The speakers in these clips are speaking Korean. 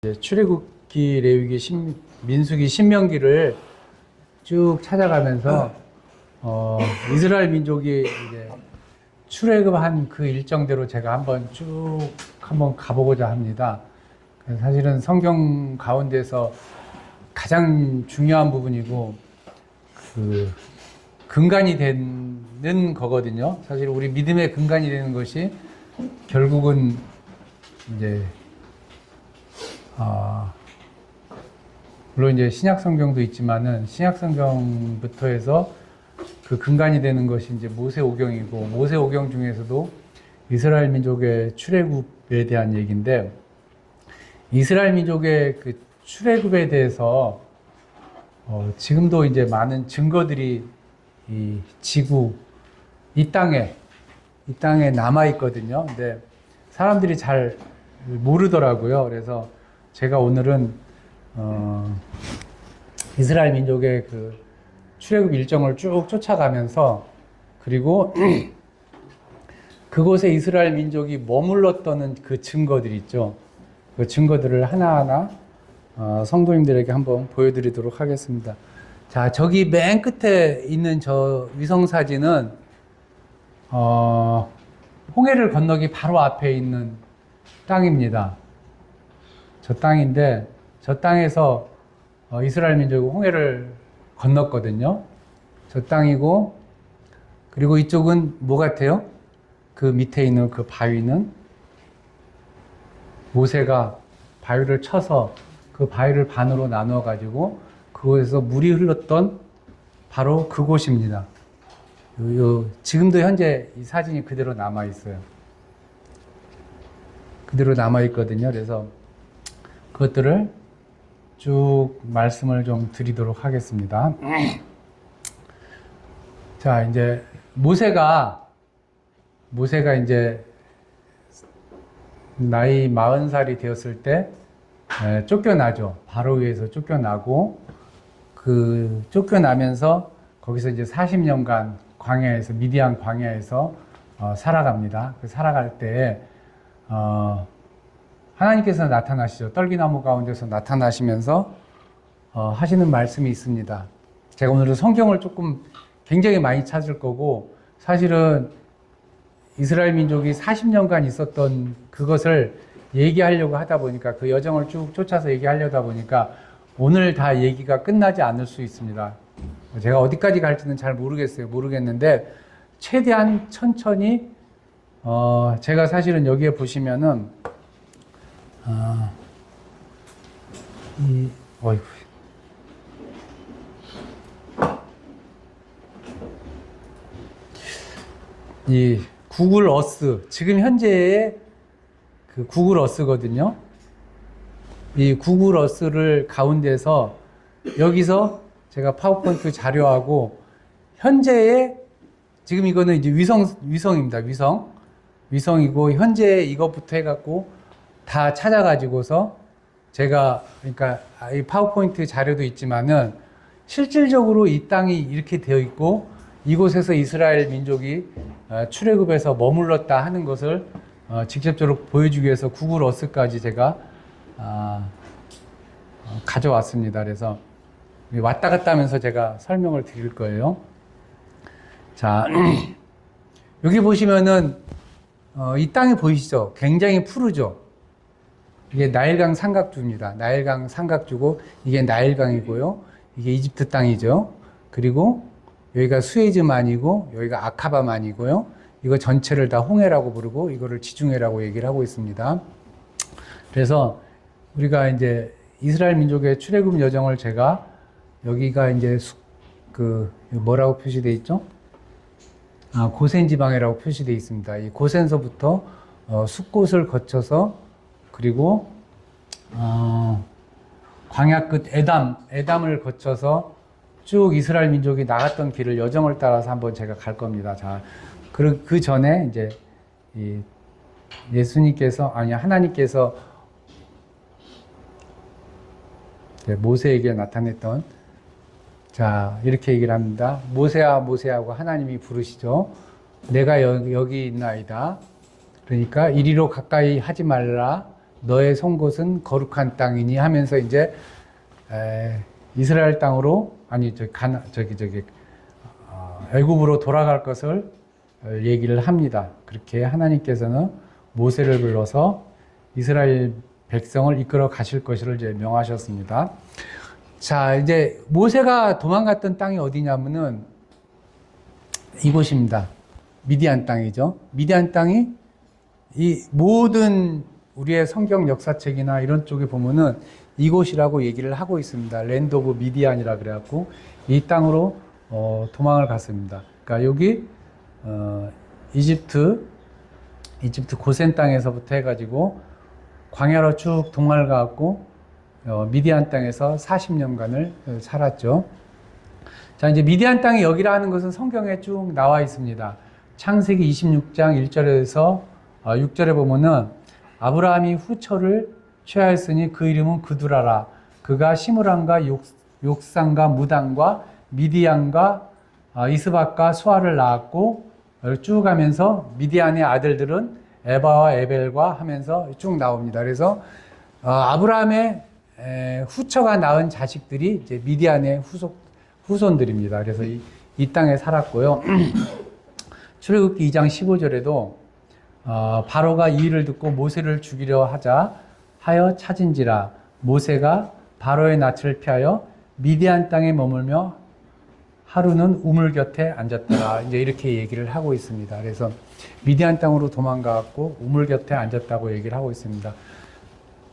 이제 출애굽기, 레위기, 민수기, 신명기를 쭉 찾아가면서 이스라엘 민족이 이제 출애굽한 그 일정대로 제가 한번 가보고자 합니다. 사실은 성경 가운데서 가장 중요한 부분이고 그 근간이 되는 거거든요. 사실 우리 믿음의 근간이 되는 것이 결국은 이제 물론 이제 신약 성경도 있지만은 신약 성경부터 해서 그 근간이 되는 것이 이제 모세오경이고, 모세오경 중에서도 이스라엘 민족의 출애굽에 대한 얘기인데, 이스라엘 민족의 그 출애굽에 대해서 지금도 이제 많은 증거들이 이 지구, 이 땅에 남아 있거든요. 근데 사람들이 잘 모르더라고요. 그래서 제가 오늘은 이스라엘 민족의 그 출애굽 일정을 쭉 쫓아가면서, 그리고 그곳에 이스라엘 민족이 머물렀던 그 증거들 있죠. 그 증거들을 하나하나 성도님들에게 한번 보여드리도록 하겠습니다. 자, 저기 맨 끝에 있는 저 위성 사진은 홍해를 건너기 바로 앞에 있는 땅입니다. 저 땅인데, 저 땅에서 이스라엘 민족이 홍해를 건넜거든요. 저 땅이고, 그리고 이쪽은 뭐 같아요? 그 밑에 있는 그 바위는 모세가 바위를 쳐서 그 바위를 반으로 나누어 가지고 그곳에서 물이 흘렀던 바로 그곳입니다. 지금도 현재 이 사진이 그대로 남아 있어요. 그대로 남아 있거든요. 그래서 그것들을 쭉 말씀을 좀 드리도록 하겠습니다. 자, 이제 모세가 이제 나이 40살이 되었을 때 쫓겨나죠. 바로 위에서 쫓겨나고, 그 쫓겨나면서 거기서 이제 40년간 광야에서, 미디안 광야에서 살아갑니다. 그 살아갈 때 하나님께서 나타나시죠. 떨기나무 가운데서 나타나시면서 하시는 말씀이 있습니다. 제가 오늘은 성경을 굉장히 많이 찾을 거고, 사실은 이스라엘 민족이 40년간 있었던 그것을 얘기하려고 하다 보니까, 그 여정을 쭉 쫓아서 얘기하려다 보니까 오늘 다 얘기가 끝나지 않을 수 있습니다. 제가 어디까지 갈지는 잘 모르겠는데 최대한 천천히 제가 사실은 여기에 보시면은 이 구글 어스, 지금 현재의 그 구글 어스거든요. 이 구글 어스를 가운데서 여기서 제가 파워포인트 자료하고 현재의, 지금 이거는 이제 위성입니다. 위성이고 현재 이것부터 해갖고 다 찾아가지고서 제가, 그러니까 이 파워포인트 자료도 있지만은 실질적으로 이 땅이 이렇게 되어 있고 이곳에서 이스라엘 민족이 출애굽에서 머물렀다 하는 것을 직접적으로 보여주기 위해서 구글 어스까지 제가 가져왔습니다. 그래서 왔다 갔다 하면서 제가 설명을 드릴 거예요. 자, 여기 보시면은 이 땅이 보이시죠? 굉장히 푸르죠? 이게 나일강 삼각주입니다. 나일강 삼각주고, 이게 나일강이고요. 이게 이집트 땅이죠. 그리고 여기가 수에즈만이고, 여기가 아카바만이고요. 이거 전체를 다 홍해라고 부르고, 이거를 지중해라고 얘기를 하고 있습니다. 그래서 우리가 이제 이스라엘 민족의 출애굽 여정을 제가, 여기가 이제 뭐라고 표시되어 있죠? 고센 지방이라고 표시되어 있습니다. 이 고센서부터 숫곳을 거쳐서, 그리고 광야 끝 에담을 거쳐서 쭉 이스라엘 민족이 나갔던 길을, 여정을 따라서 한번 제가 갈 겁니다. 자, 그 전에 이제 하나님께서 모세에게 나타냈던, 자, 이렇게 얘기를 합니다. 모세야, 모세하고 하나님이 부르시죠. 내가 여기 있나이다. 그러니까 이리로 가까이 하지 말라. 너의 선 곳은 거룩한 땅이니 하면서 이제 이스라엘 땅으로 아니 애굽으로 돌아갈 것을 얘기를 합니다. 그렇게 하나님께서는 모세를 불러서 이스라엘 백성을 이끌어 가실 것을 이제 명하셨습니다. 자, 이제 모세가 도망갔던 땅이 어디냐면은 이곳입니다. 미디안 땅이죠. 미디안 땅이 이 모든 우리의 성경 역사책이나 이런 쪽에 보면은 이곳이라고 얘기를 하고 있습니다. 랜드 오브 미디안이라 그래갖고 이 땅으로 도망을 갔습니다. 그러니까 여기 이집트 고센 땅에서부터 해가지고 광야로 쭉 동을 가갖고 미디안 땅에서 40년간을 살았죠. 자, 이제 미디안 땅이 여기라 하는 것은 성경에 쭉 나와 있습니다. 창세기 26장 1절에서 6절에 보면은 아브라함이 후처를 취하였으니 그 이름은 그두라라. 그가 시므람과 욕산과 무단과 미디안과 이스박과 수아를 낳았고 쭉 가면서 미디안의 아들들은 에바와 에벨과 하면서 쭉 나옵니다. 그래서 아브라함의 후처가 낳은 자식들이 이제 미디안의 후손들입니다. 그래서 이 땅에 살았고요. 출애굽기 2장 15절에도 바로가 이 일을 듣고 모세를 죽이려 하여 찾은지라 모세가 바로의 낯을 피하여 미디안 땅에 머물며 하루는 우물 곁에 앉았더라. 이제 이렇게 얘기를 하고 있습니다. 그래서 미디안 땅으로 도망가갖고 우물 곁에 앉았다고 얘기를 하고 있습니다.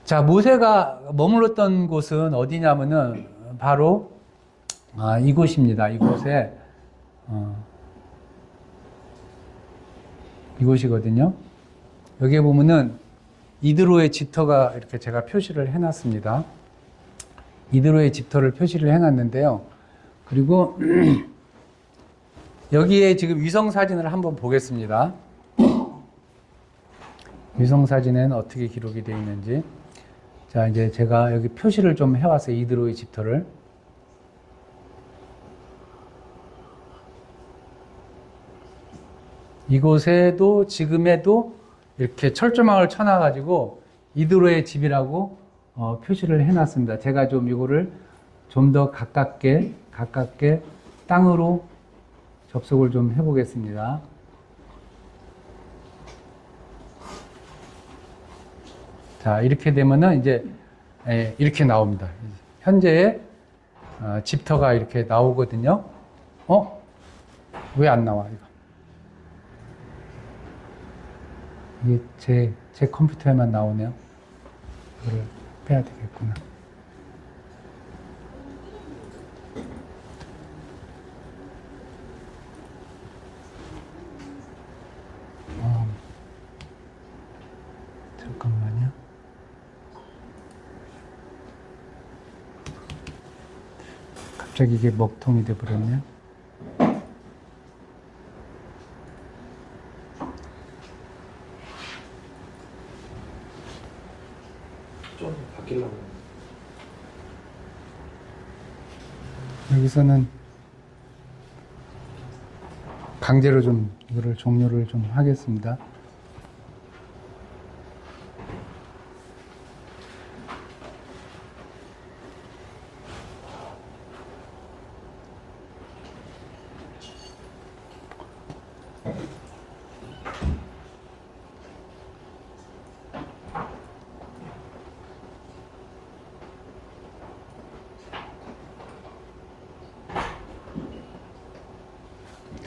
자, 모세가 머물렀던 곳은 어디냐면은 바로 이곳입니다. 이곳이거든요. 여기에 보면은 이드로의 집터가 이렇게 제가 표시를 해놨습니다. 이드로의 집터를 표시를 해놨는데요. 그리고 여기에 지금 위성 사진을 한번 보겠습니다. 위성 사진에는 어떻게 기록이 되어 있는지. 자, 이제 제가 여기 표시를 좀 해왔어요. 이드로의 집터를. 이곳에도 지금에도 이렇게 철조망을 쳐놔가지고 이드로의 집이라고 표시를 해놨습니다. 제가 좀 이거를 좀 더 가깝게 땅으로 접속을 좀 해보겠습니다. 자, 이렇게 되면은 이제 이렇게 나옵니다. 현재의 집터가 이렇게 나오거든요. 왜 안 나와 이거? 이게 제 컴퓨터에만 나오네요. 이거를 빼야 되겠구나. 잠깐만요. 갑자기 이게 먹통이 돼버렸네요. 좀 바뀌려고. 여기서는 강제로 좀 이거를 종료를 좀 하겠습니다.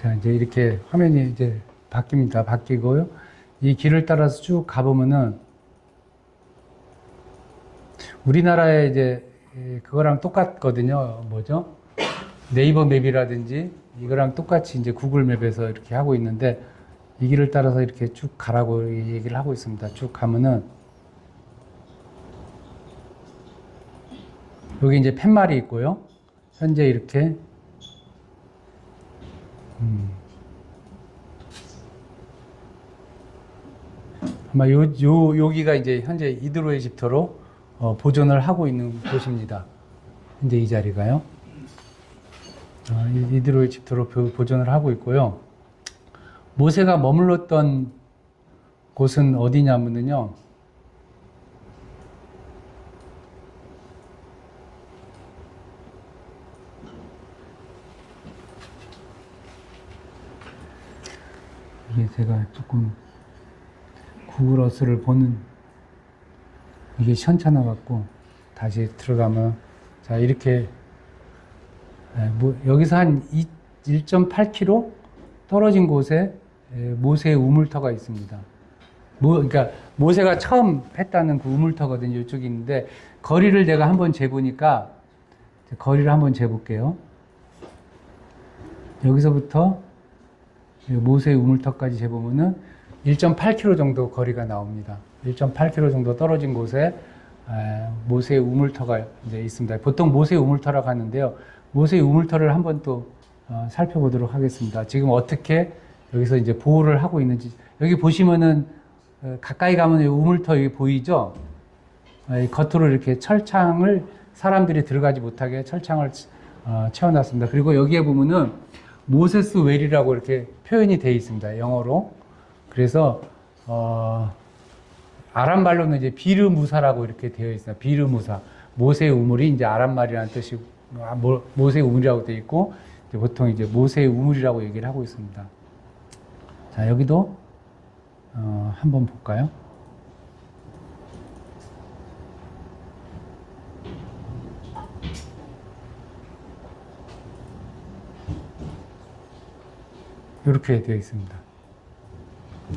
자, 이제 이렇게 화면이 이제 바뀝니다. 바뀌고요. 이 길을 따라서 쭉 가보면은 우리나라에 이제 그거랑 똑같거든요. 뭐죠? 네이버 맵이라든지 이거랑 똑같이 이제 구글 맵에서 이렇게 하고 있는데 이 길을 따라서 이렇게 쭉 가라고 얘기를 하고 있습니다. 쭉 가면은 여기 이제 팻말이 있고요. 현재 이렇게 아마 여기가 이제 현재 이드로의 집터로 보존을 하고 있는 곳입니다. 현재 이 자리가요. 이드로의 집터로 보존을 하고 있고요. 모세가 머물렀던 곳은 어디냐면요. 이게 제가 조금 구글 어스를 보는 이게 시원찮아 갖고 다시 들어가면 자 이렇게 여기서 한 1.8km 떨어진 곳에 모세의 우물터가 있습니다. 그러니까 모세가 처음 했다는 그 우물터거든요. 이쪽에 있는데 거리를 내가 한번 재보니까 거리를 한번 재볼게요. 여기서부터 모세의 우물터까지 재보면은 1.8km 정도 거리가 나옵니다. 1.8km 정도 떨어진 곳에 모세의 우물터가 이제 있습니다. 보통 모세의 우물터라고 하는데요. 모세의 우물터를 한번 또 살펴보도록 하겠습니다. 지금 어떻게 여기서 이제 보호를 하고 있는지 여기 보시면은 가까이 가면 우물터 여기 보이죠? 겉으로 이렇게 철창을 사람들이 들어가지 못하게 철창을 채워놨습니다. 그리고 여기에 보면은 모세스 웰이라고 이렇게 표현이 되어 있습니다. 영어로. 그래서 아람 말로는 이제 비르무사라고 이렇게 되어 있습니다. 비르무사. 모세의 우물이 이제 아람 말이라는 뜻이 모세의 우물이라고 되어 있고 이제 보통 이제 모세의 우물이라고 얘기를 하고 있습니다. 자, 여기도 한번 볼까요? 이렇게 되어 있습니다.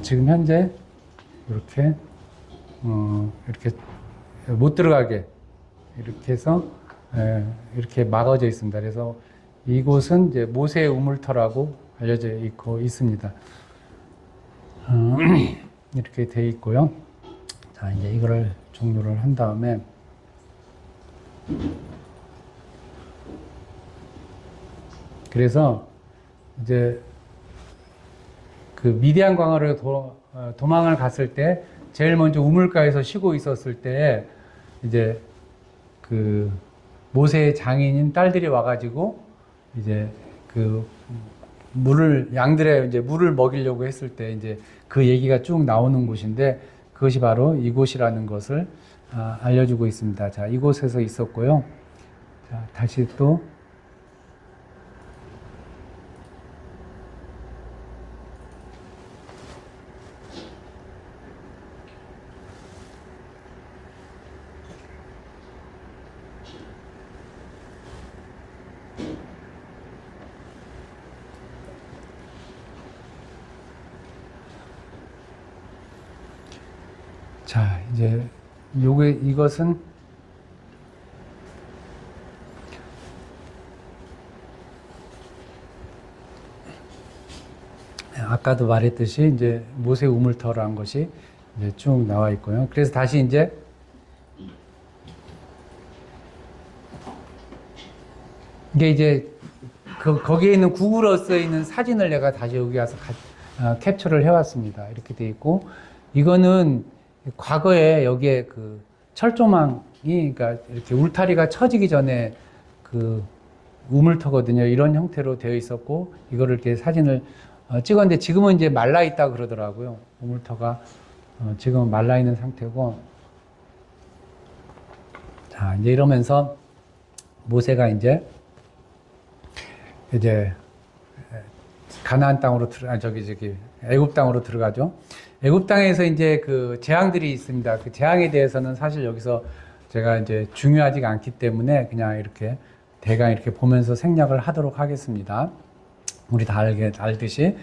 지금 현재 이렇게 못 들어가게 이렇게 해서 이렇게 막아져 있습니다. 그래서 이곳은 이제 모세의 우물터라고 알려져 있습니다. 이렇게 되어 있고요. 자, 이제 이거를 종료를 한 다음에 그래서 이제 그 미디안 광야로 도망을 갔을 때 제일 먼저 우물가에서 쉬고 있었을 때 이제 그 모세의 장인인 딸들이 와가지고 이제 그 양들의 이제 물을 먹이려고 했을 때 이제 그 얘기가 쭉 나오는 곳인데 그것이 바로 이곳이라는 것을 알려주고 있습니다. 자, 이곳에서 있었고요. 자, 다시 또 자, 이제 이것은 아까도 말했듯이 이제 모세 우물터라는 것이 이제 쭉 나와 있고요. 그래서 다시 이제 이게 이제 거기에 있는 구글 어스에 있는 사진을 내가 다시 여기 와서 캡처를 해왔습니다. 이렇게 돼 있고 이거는 과거에 여기에 그 철조망이 그러니까 이렇게 울타리가 쳐지기 전에 그 우물터거든요. 이런 형태로 되어 있었고 이거를 이렇게 사진을 찍었는데 지금은 이제 말라 있다 그러더라고요. 우물터가 지금은 말라 있는 상태고 자 이제 이러면서 모세가 이제 가나안 땅으로 애굽 땅으로 들어가죠. 애굽 땅에서 이제 그 재앙들이 있습니다. 그 재앙에 대해서는 사실 여기서 제가 이제 중요하지가 않기 때문에 그냥 이렇게 대강 이렇게 보면서 생략을 하도록 하겠습니다. 우리 다 알듯이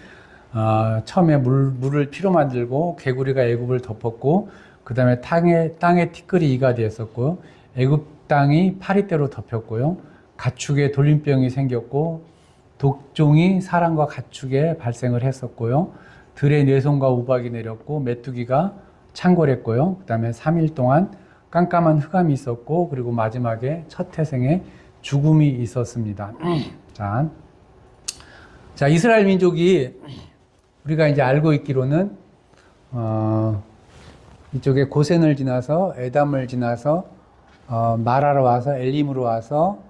처음에 물을 피로 만들고 개구리가 애굽을 덮었고 그 다음에 땅에 티끌이 이가 되었었고요. 애굽 땅이 파리떼로 덮였고요. 가축에 돌림병이 생겼고 독종이 사람과 가축에 발생을 했었고요. 들에 뇌손과 우박이 내렸고 메뚜기가 창궐했고요. 그 다음에 3일 동안 깜깜한 흑암이 있었고 그리고 마지막에 첫 태생에 죽음이 있었습니다. 자, 이스라엘 민족이 우리가 이제 알고 있기로는 이쪽에 고센을 지나서 에담을 지나서 마라로 와서 엘림으로 와서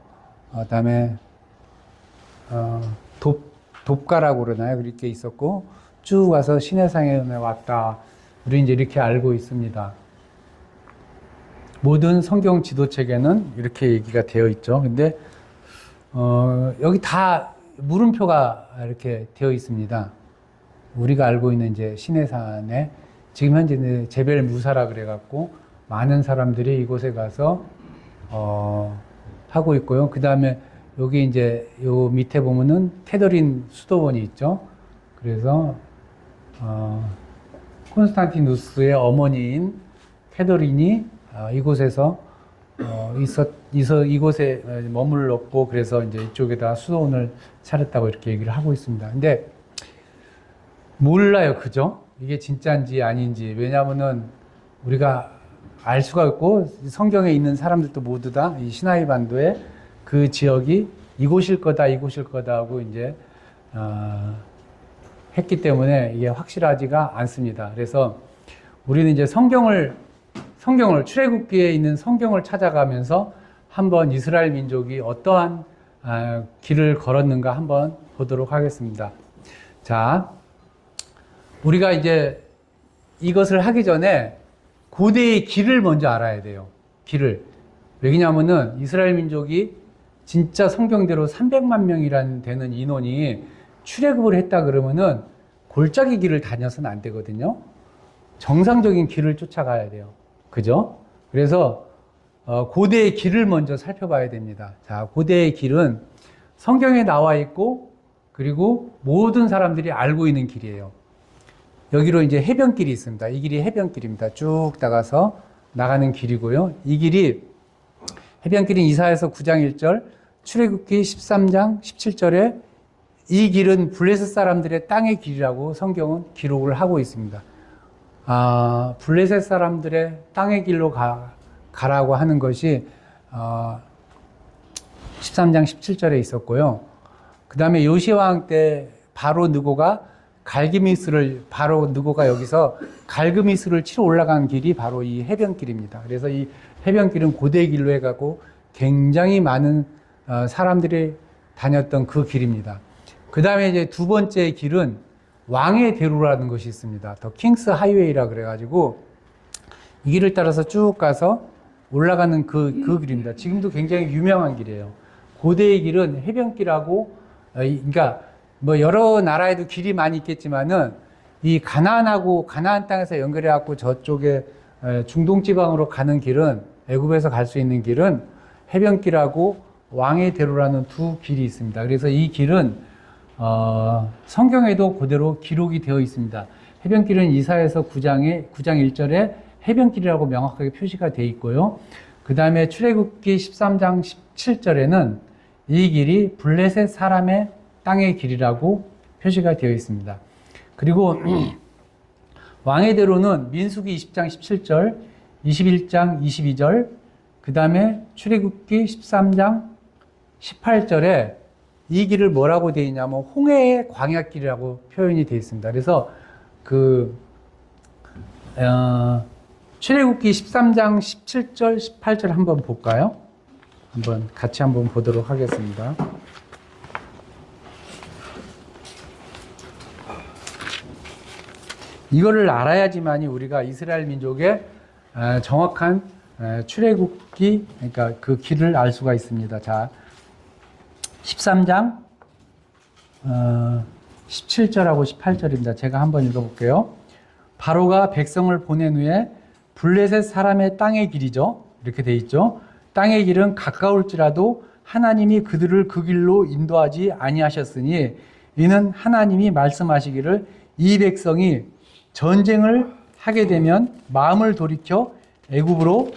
그다음에 돕가라고 그러나요? 그렇게 있었고 쭉 와서 시내산에 왔다. 우리 이제 이렇게 알고 있습니다. 모든 성경 지도책에는 이렇게 얘기가 되어 있죠. 근데 여기 다 물음표가 이렇게 되어 있습니다. 우리가 알고 있는 이제 시내산에 지금 현재 이제 제벨 무사라 그래갖고 많은 사람들이 이곳에 가서 하고 있고요. 그 다음에 여기 이제 요 밑에 보면은 테더린 수도원이 있죠. 그래서 콘스탄티누스의 어머니인 테더린이 이곳에서 이곳에 머물렀고, 그래서 이제 이쪽에다 수도원을 차렸다고 이렇게 얘기를 하고 있습니다. 근데 몰라요, 그죠? 이게 진짜인지 아닌지. 왜냐하면은 우리가 알 수가 없고, 성경에 있는 사람들도 모두 다 이 시나이 반도의 그 지역이 이곳일 거다 하고 이제 했기 때문에 이게 확실하지가 않습니다. 그래서 우리는 이제 성경을 출애굽기에 있는 성경을 찾아가면서 한번 이스라엘 민족이 어떠한 길을 걸었는가 한번 보도록 하겠습니다. 자, 우리가 이제 이것을 하기 전에 고대의 길을 먼저 알아야 돼요. 길을. 왜냐하면은 이스라엘 민족이 진짜 성경대로 300만 명이라는 되는 인원이 출애굽을 했다 그러면은 골짜기 길을 다녀서는 안 되거든요. 정상적인 길을 쫓아가야 돼요. 그죠? 그래서 고대의 길을 먼저 살펴봐야 됩니다. 자, 고대의 길은 성경에 나와 있고, 그리고 모든 사람들이 알고 있는 길이에요. 여기로 이제 해변길이 있습니다. 이 길이 해변길입니다. 쭉 나가는 길이고요. 이 길이 해변길은 이사야서 9장 1절, 출애굽기 13장 17절에 이 길은 블레셋 사람들의 땅의 길이라고 성경은 기록을 하고 있습니다. 블레셋 사람들의 땅의 길로 가라고 하는 것이 13장 17절에 있었고요. 그 다음에 요시아왕 때 바로 느고가 여기서 갈그미스를 치러 올라간 길이 바로 이 해변길입니다. 그래서 이 해변길은 고대 길로 해가고 굉장히 많은 사람들이 다녔던 그 길입니다. 그 다음에 이제 두 번째 길은 왕의 대로라는 것이 있습니다. 더 킹스 하이웨이라 그래가지고 이 길을 따라서 쭉 가서 올라가는 그 길입니다. 지금도 굉장히 유명한 길이에요. 고대의 길은 해변길하고, 그러니까 뭐 여러 나라에도 길이 많이 있겠지만은 이 가나안 땅에서 연결해갖고 저쪽에 중동 지방으로 가는 길은, 애굽에서 갈 수 있는 길은 해변길하고 왕의 대로라는 두 길이 있습니다. 그래서 이 길은 성경에도 그대로 기록이 되어 있습니다. 해변길은 이사야서 9장 1절에 해변길이라고 명확하게 표시가 되어 있고요. 그 다음에 출애굽기 13장 17절에는 이 길이 블레셋 사람의 땅의 길이라고 표시가 되어 있습니다. 그리고 왕의 대로는 민수기 20장 17절, 21장 22절, 그 다음에 출애굽기 13장 18절에 이 길을 뭐라고 되어 있냐면 홍해의 광야길이라고 표현이 되어 있습니다. 그래서 출애굽기 13장 17절, 18절 한번 볼까요? 같이 한번 보도록 하겠습니다. 이거를 알아야지만이 우리가 이스라엘 민족의 정확한 출애굽기, 그러니까 그 길을 알 수가 있습니다. 자, 13장 17절하고 18절입니다. 제가 한번 읽어볼게요. 바로가 백성을 보낸 후에 블레셋 사람의 땅의 길이죠. 이렇게 돼 있죠. 땅의 길은 가까울지라도 하나님이 그들을 그 길로 인도하지 아니하셨으니 이는 하나님이 말씀하시기를 이 백성이 전쟁을 하게 되면 마음을 돌이켜 애굽으로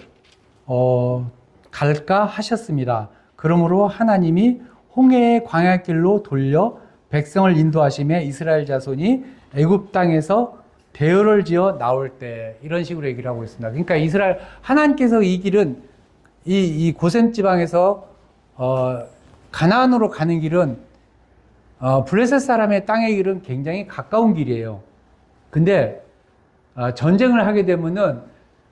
갈까 하셨습니다. 그러므로 하나님이 홍해의 광야길로 돌려 백성을 인도하심에 이스라엘 자손이 애굽 땅에서 대열을 지어 나올 때, 이런 식으로 얘기를 하고 있습니다. 그러니까 하나님께서 이 길은 이 고센 지방에서 가나안으로 가는 길은 블레셋 사람의 땅의 길은 굉장히 가까운 길이에요. 근데 전쟁을 하게 되면은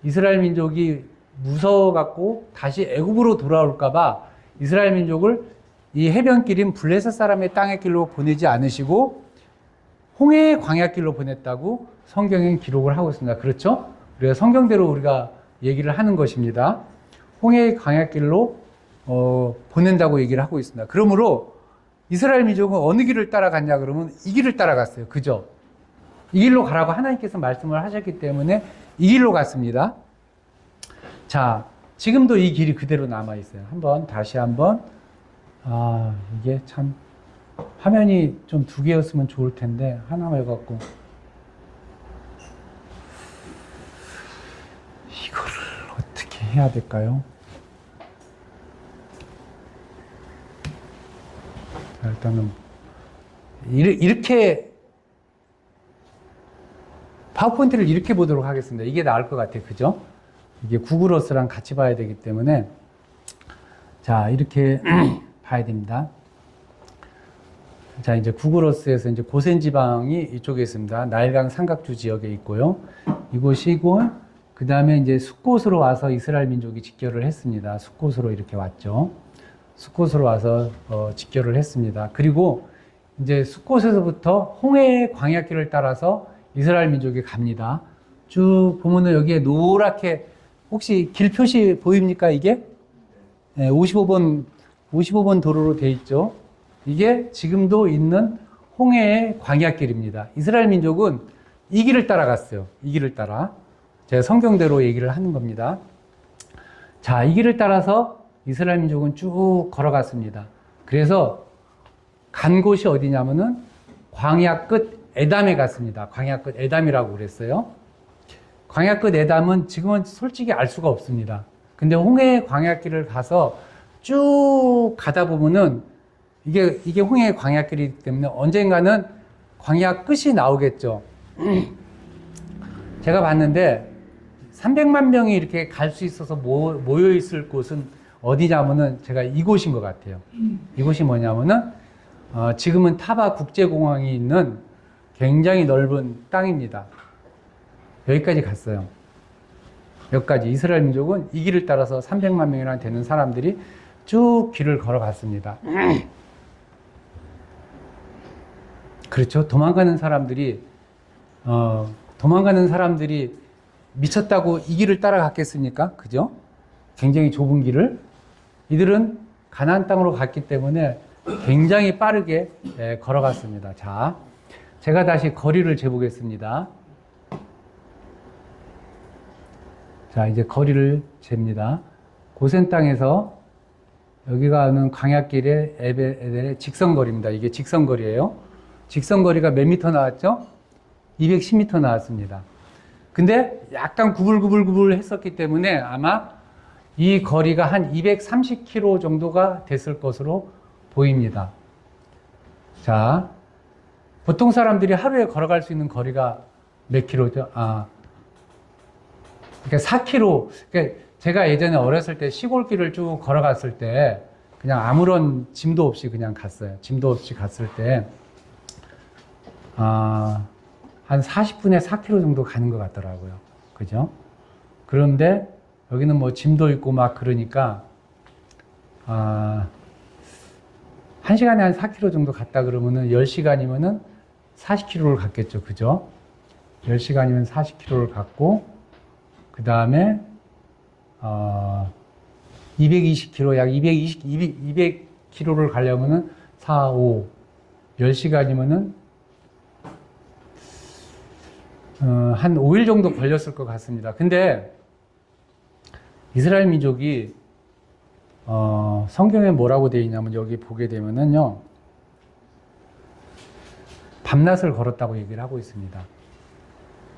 이스라엘 민족이 무서워갖고 다시 애굽으로 돌아올까봐 이스라엘 민족을 이 해변길인 블레셋 사람의 땅의 길로 보내지 않으시고 홍해의 광야길로 보냈다고 성경엔 기록을 하고 있습니다. 그렇죠? 그래서 성경대로 우리가 얘기를 하는 것입니다. 홍해의 광야길로 보낸다고 얘기를 하고 있습니다. 그러므로 이스라엘 민족은 어느 길을 따라갔냐 그러면 이 길을 따라갔어요. 그죠? 이 길로 가라고 하나님께서 말씀을 하셨기 때문에 이 길로 갔습니다. 자, 지금도 이 길이 그대로 남아 있어요. 다시 한번. 이게 참 화면이 좀 두 개였으면 좋을 텐데 하나만 해갖고 이거를 어떻게 해야 될까요? 자, 일단은 이렇게 파워포인트를 이렇게 보도록 하겠습니다. 이게 나을 것 같아요. 그죠? 이게 구글 어스랑 같이 봐야 되기 때문에 자, 이렇게 봐야 됩니다. 자, 이제 구글 어스에서 이제 고센 지방이 이쪽에 있습니다. 나일강 삼각주 지역에 있고요. 이곳이고, 그 다음에 이제 숫곳으로 와서 이스라엘 민족이 집결을 했습니다. 숫곳으로 이렇게 왔죠. 숫곳으로 와서 집결을 했습니다. 그리고 이제 숫곳에서부터 홍해의 광야길을 따라서 이스라엘 민족이 갑니다. 쭉 보면은 여기에 노랗게 혹시 길 표시 보입니까, 이게? 네, 55번 도로로 돼 있죠. 이게 지금도 있는 홍해의 광야길입니다. 이스라엘 민족은 이 길을 따라갔어요. 이 길을 따라. 제가 성경대로 얘기를 하는 겁니다. 자, 이 길을 따라서 이스라엘 민족은 쭉 걸어갔습니다. 그래서 간 곳이 어디냐면은 광야 끝 에담에 갔습니다. 광야 끝 에담이라고 그랬어요. 광야 끝 에담은 지금은 솔직히 알 수가 없습니다. 근데 홍해의 광야길을 가서 쭉 가다 보면은 이게 홍해의 광야길이기 때문에 언젠가는 광야 끝이 나오겠죠. 제가 봤는데 300만 명이 이렇게 갈 수 있어서 모여 있을 곳은 어디냐면은 제가 이곳인 것 같아요. 이곳이 뭐냐면은 지금은 타바 국제공항이 있는 굉장히 넓은 땅입니다. 여기까지 갔어요. 여기까지 이스라엘 민족은 이 길을 따라서 300만 명이나 되는 사람들이 쭉 길을 걸어갔습니다. 그렇죠. 도망가는 사람들이 미쳤다고 이 길을 따라갔겠습니까? 그죠? 굉장히 좁은 길을. 이들은 가나안 땅으로 갔기 때문에 굉장히 빠르게 걸어갔습니다. 자, 제가 다시 거리를 재보겠습니다. 자, 이제 거리를 잽니다. 고센 땅에서 여기가 오는 광야길의 에벨의 직선거리입니다. 이게 직선거리예요. 직선거리가 몇 미터 나왔죠? 210m 나왔습니다. 근데 약간 구불구불구불 했었기 때문에 아마 이 거리가 한 230km 정도가 됐을 것으로 보입니다. 자, 보통 사람들이 하루에 걸어갈 수 있는 거리가 몇 킬로죠? 그러니까 4km. 그러니까 제가 예전에 어렸을 때 시골길을 쭉 걸어갔을 때 그냥 아무런 짐도 없이 그냥 갔어요. 짐도 없이 갔을 때 한 40분에 4km 정도 가는 것 같더라고요. 그죠? 그런데 여기는 뭐 짐도 있고 막 그러니까 1시간에 한 4km 정도 갔다 그러면은 10시간이면은 40km를 갔겠죠. 그죠? 10시간이면 40km를 갔고 그 다음에 220km, 약 200km를 가려면은 4, 5, 10시간이면은 한 5일 정도 걸렸을 것 같습니다. 근데 이스라엘 민족이 성경에 뭐라고 되어 있냐면 여기 보게 되면은요, 밤낮을 걸었다고 얘기를 하고 있습니다.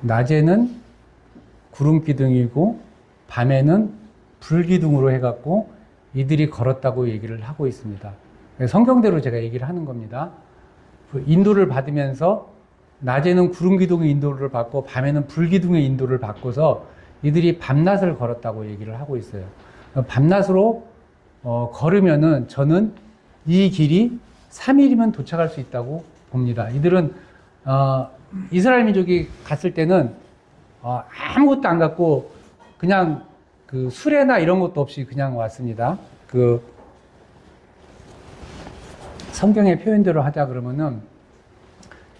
낮에는 구름 기둥이고 밤에는 불 기둥으로 해갖고 이들이 걸었다고 얘기를 하고 있습니다. 성경대로 제가 얘기를 하는 겁니다. 인도를 받으면서 낮에는 구름 기둥의 인도를 받고 밤에는 불 기둥의 인도를 받고서 이들이 밤낮을 걸었다고 얘기를 하고 있어요. 밤낮으로 걸으면은 저는 이 길이 3일이면 도착할 수 있다고 봅니다. 이들은 이스라엘 민족이 갔을 때는 아무것도 안 갖고 그냥 그 수레나 이런 것도 없이 그냥 왔습니다. 그 성경의 표현대로 하자 그러면은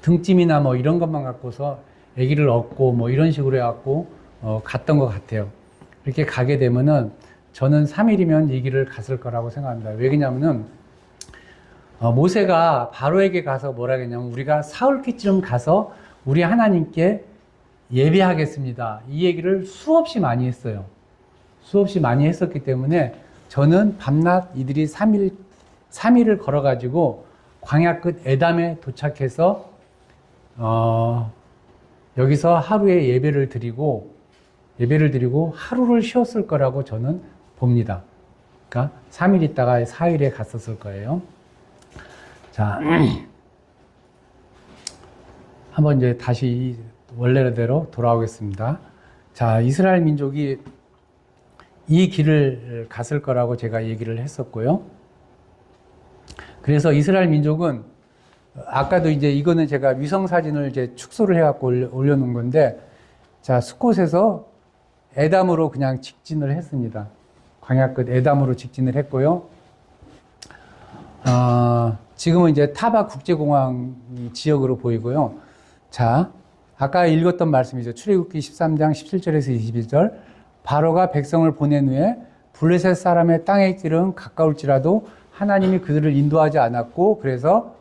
등짐이나 뭐 이런 것만 갖고서 아기를 얻고 뭐 이런 식으로 해갖고 갔던 것 같아요. 이렇게 가게 되면은 저는 3일이면 이 길을 갔을 거라고 생각합니다. 왜 그러냐면은 모세가 바로에게 가서 뭐라 했냐면 우리가 사흘기쯤 가서 우리 하나님께 예배하겠습니다. 이 얘기를 수없이 많이 했어요. 수없이 많이 했었기 때문에 저는 밤낮 이들이 3일을 걸어가지고 광야 끝 에담에 도착해서 여기서 하루에 예배를 드리고 하루를 쉬었을 거라고 저는 봅니다. 그러니까 3일 있다가 4일에 갔었을 거예요. 자, 한번 이제 다시 원래대로 돌아오겠습니다. 자, 이스라엘 민족이 이 길을 갔을 거라고 제가 얘기를 했었고요. 그래서 이스라엘 민족은 아까도 이제 이거는 제가 위성 사진을 이제 축소를 해갖고 올려놓은 건데, 자, 스콧에서 에담으로 그냥 직진을 했습니다. 광야 끝 에담으로 직진을 했고요. 지금은 이제 타바 국제공항 지역으로 보이고요. 자, 아까 읽었던 말씀이죠. 출애굽기 13장 17절에서 21절. 바로가 백성을 보낸 후에 블레셋 사람의 땅의 길은 가까울지라도 하나님이 그들을 인도하지 않았고, 그래서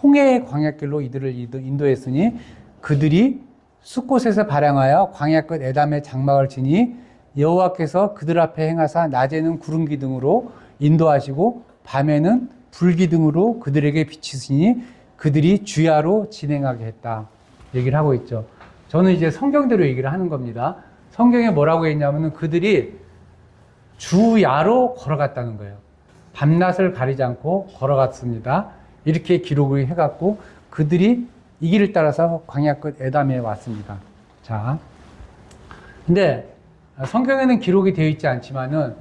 홍해의 광야길로 이들을 인도했으니 그들이 숫곳에서 발향하여 광야 끝 에담의 장막을 치니 여호와께서 그들 앞에 행하사 낮에는 구름 기둥으로 인도하시고 밤에는 불 기둥으로 그들에게 비치시니 그들이 주야로 진행하게 했다. 얘기를 하고 있죠. 저는 이제 성경대로 얘기를 하는 겁니다. 성경에 뭐라고 했냐면은 그들이 주야로 걸어갔다는 거예요. 밤낮을 가리지 않고 걸어갔습니다. 이렇게 기록을 해갖고 그들이 이 길을 따라서 광야 끝 에담에 왔습니다. 자, 근데 성경에는 기록이 되어 있지 않지만은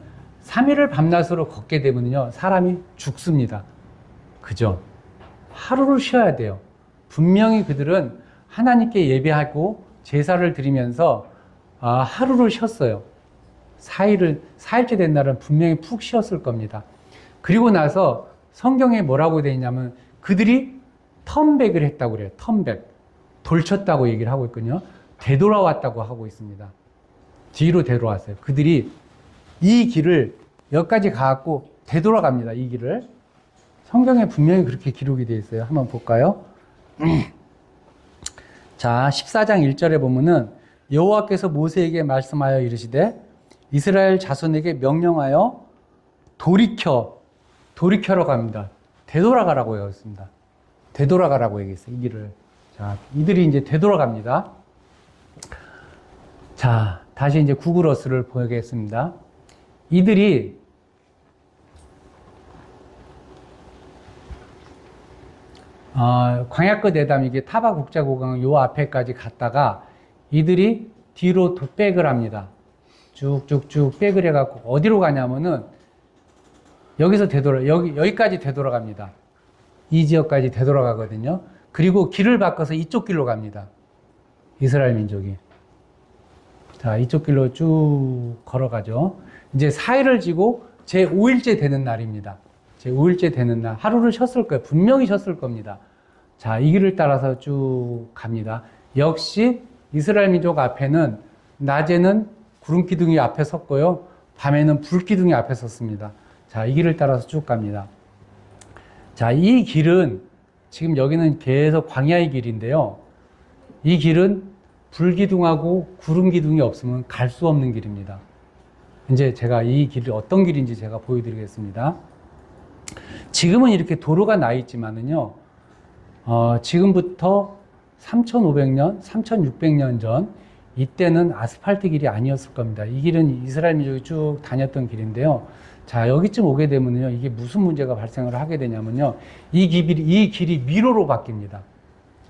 3일을 밤낮으로 걷게 되면요 사람이 죽습니다. 그죠? 하루를 쉬어야 돼요. 분명히 그들은 하나님께 예배하고 제사를 드리면서 하루를 쉬었어요. 4일째 된 날은 분명히 푹 쉬었을 겁니다. 그리고 나서 성경에 뭐라고 되어 있냐면 그들이 턴백을 했다고 그래요. 턴백. 돌쳤다고 얘기를 하고 있거든요. 되돌아왔다고 하고 있습니다. 뒤로 되돌아왔어요. 그들이 이 길을 여기까지 가갖고 되돌아갑니다. 이 길을. 성경에 분명히 그렇게 기록이 되어 있어요. 한번 볼까요? 자, 14장 1절에 보면은 여호와께서 모세에게 말씀하여 이르시되 이스라엘 자손에게 명령하여 돌이켜로 갑니다. 되돌아가라고 했습니다. 되돌아가라고 얘기했어요. 이 길을. 자, 이들이 이제 되돌아갑니다. 자, 다시 이제 구글어스를 보겠습니다. 이들이 광야 끝 에담 이게 타바 국제공항 요 앞에까지 갔다가 이들이 뒤로 백을 합니다. 쭉쭉쭉 백을 해갖고 어디로 가냐면은 여기서 여기까지 되돌아갑니다. 이 지역까지 되돌아가거든요. 그리고 길을 바꿔서 이쪽 길로 갑니다. 이스라엘 민족이. 자, 이쪽 길로 쭉 걸어가죠. 이제 4일을 지고 제 5일째 되는 날입니다. 제 5일째 되는 날. 하루를 쉬었을 거예요. 분명히 쉬었을 겁니다. 자, 이 길을 따라서 쭉 갑니다. 역시 이스라엘 민족 앞에는 낮에는 구름 기둥이 앞에 섰고요. 밤에는 불 기둥이 앞에 섰습니다. 자, 이 길을 따라서 쭉 갑니다. 자, 이 길은 지금 여기는 계속 광야의 길인데요. 이 길은 불 기둥하고 구름 기둥이 없으면 갈 수 없는 길입니다. 이제 제가 이 길이 어떤 길인지 제가 보여드리겠습니다. 지금은 이렇게 도로가 나 있지만은요, 지금부터 3,500년, 3,600년 전, 이때는 아스팔트 길이 아니었을 겁니다. 이 길은 이스라엘 민족이 쭉 다녔던 길인데요. 자, 여기쯤 오게 되면요, 이게 무슨 문제가 발생을 하게 되냐면요, 이 길이 미로로 바뀝니다.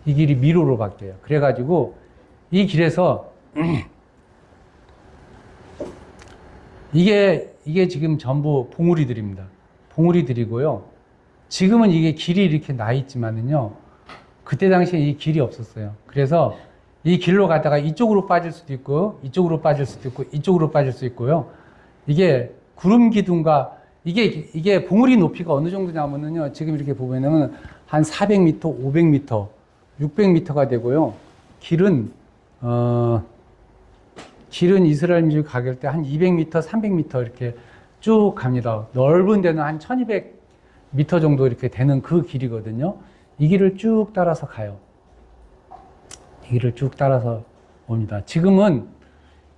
이 길이 미로로 바뀌어요. 그래가지고, 이 길에서, 이게 지금 전부 봉우리들입니다. 봉우리들이고요. 지금은 이게 길이 이렇게 나 있지만은요, 그때 당시에 이 길이 없었어요. 그래서 이 길로 가다가 이쪽으로 빠질 수도 있고, 이쪽으로 빠질 수도 있고, 이쪽으로 빠질 수 있고요. 이게 구름 기둥과 이게 봉우리 높이가 어느 정도냐면은요, 지금 이렇게 보면은 한 400m, 500m, 600m가 되고요. 길은 이스라엘 민족이 가길 때 한 200m, 300m 이렇게 쭉 갑니다. 넓은 데는 한 1200m 정도 이렇게 되는 그 길이거든요. 이 길을 쭉 따라서 가요. 이 길을 쭉 따라서 옵니다. 지금은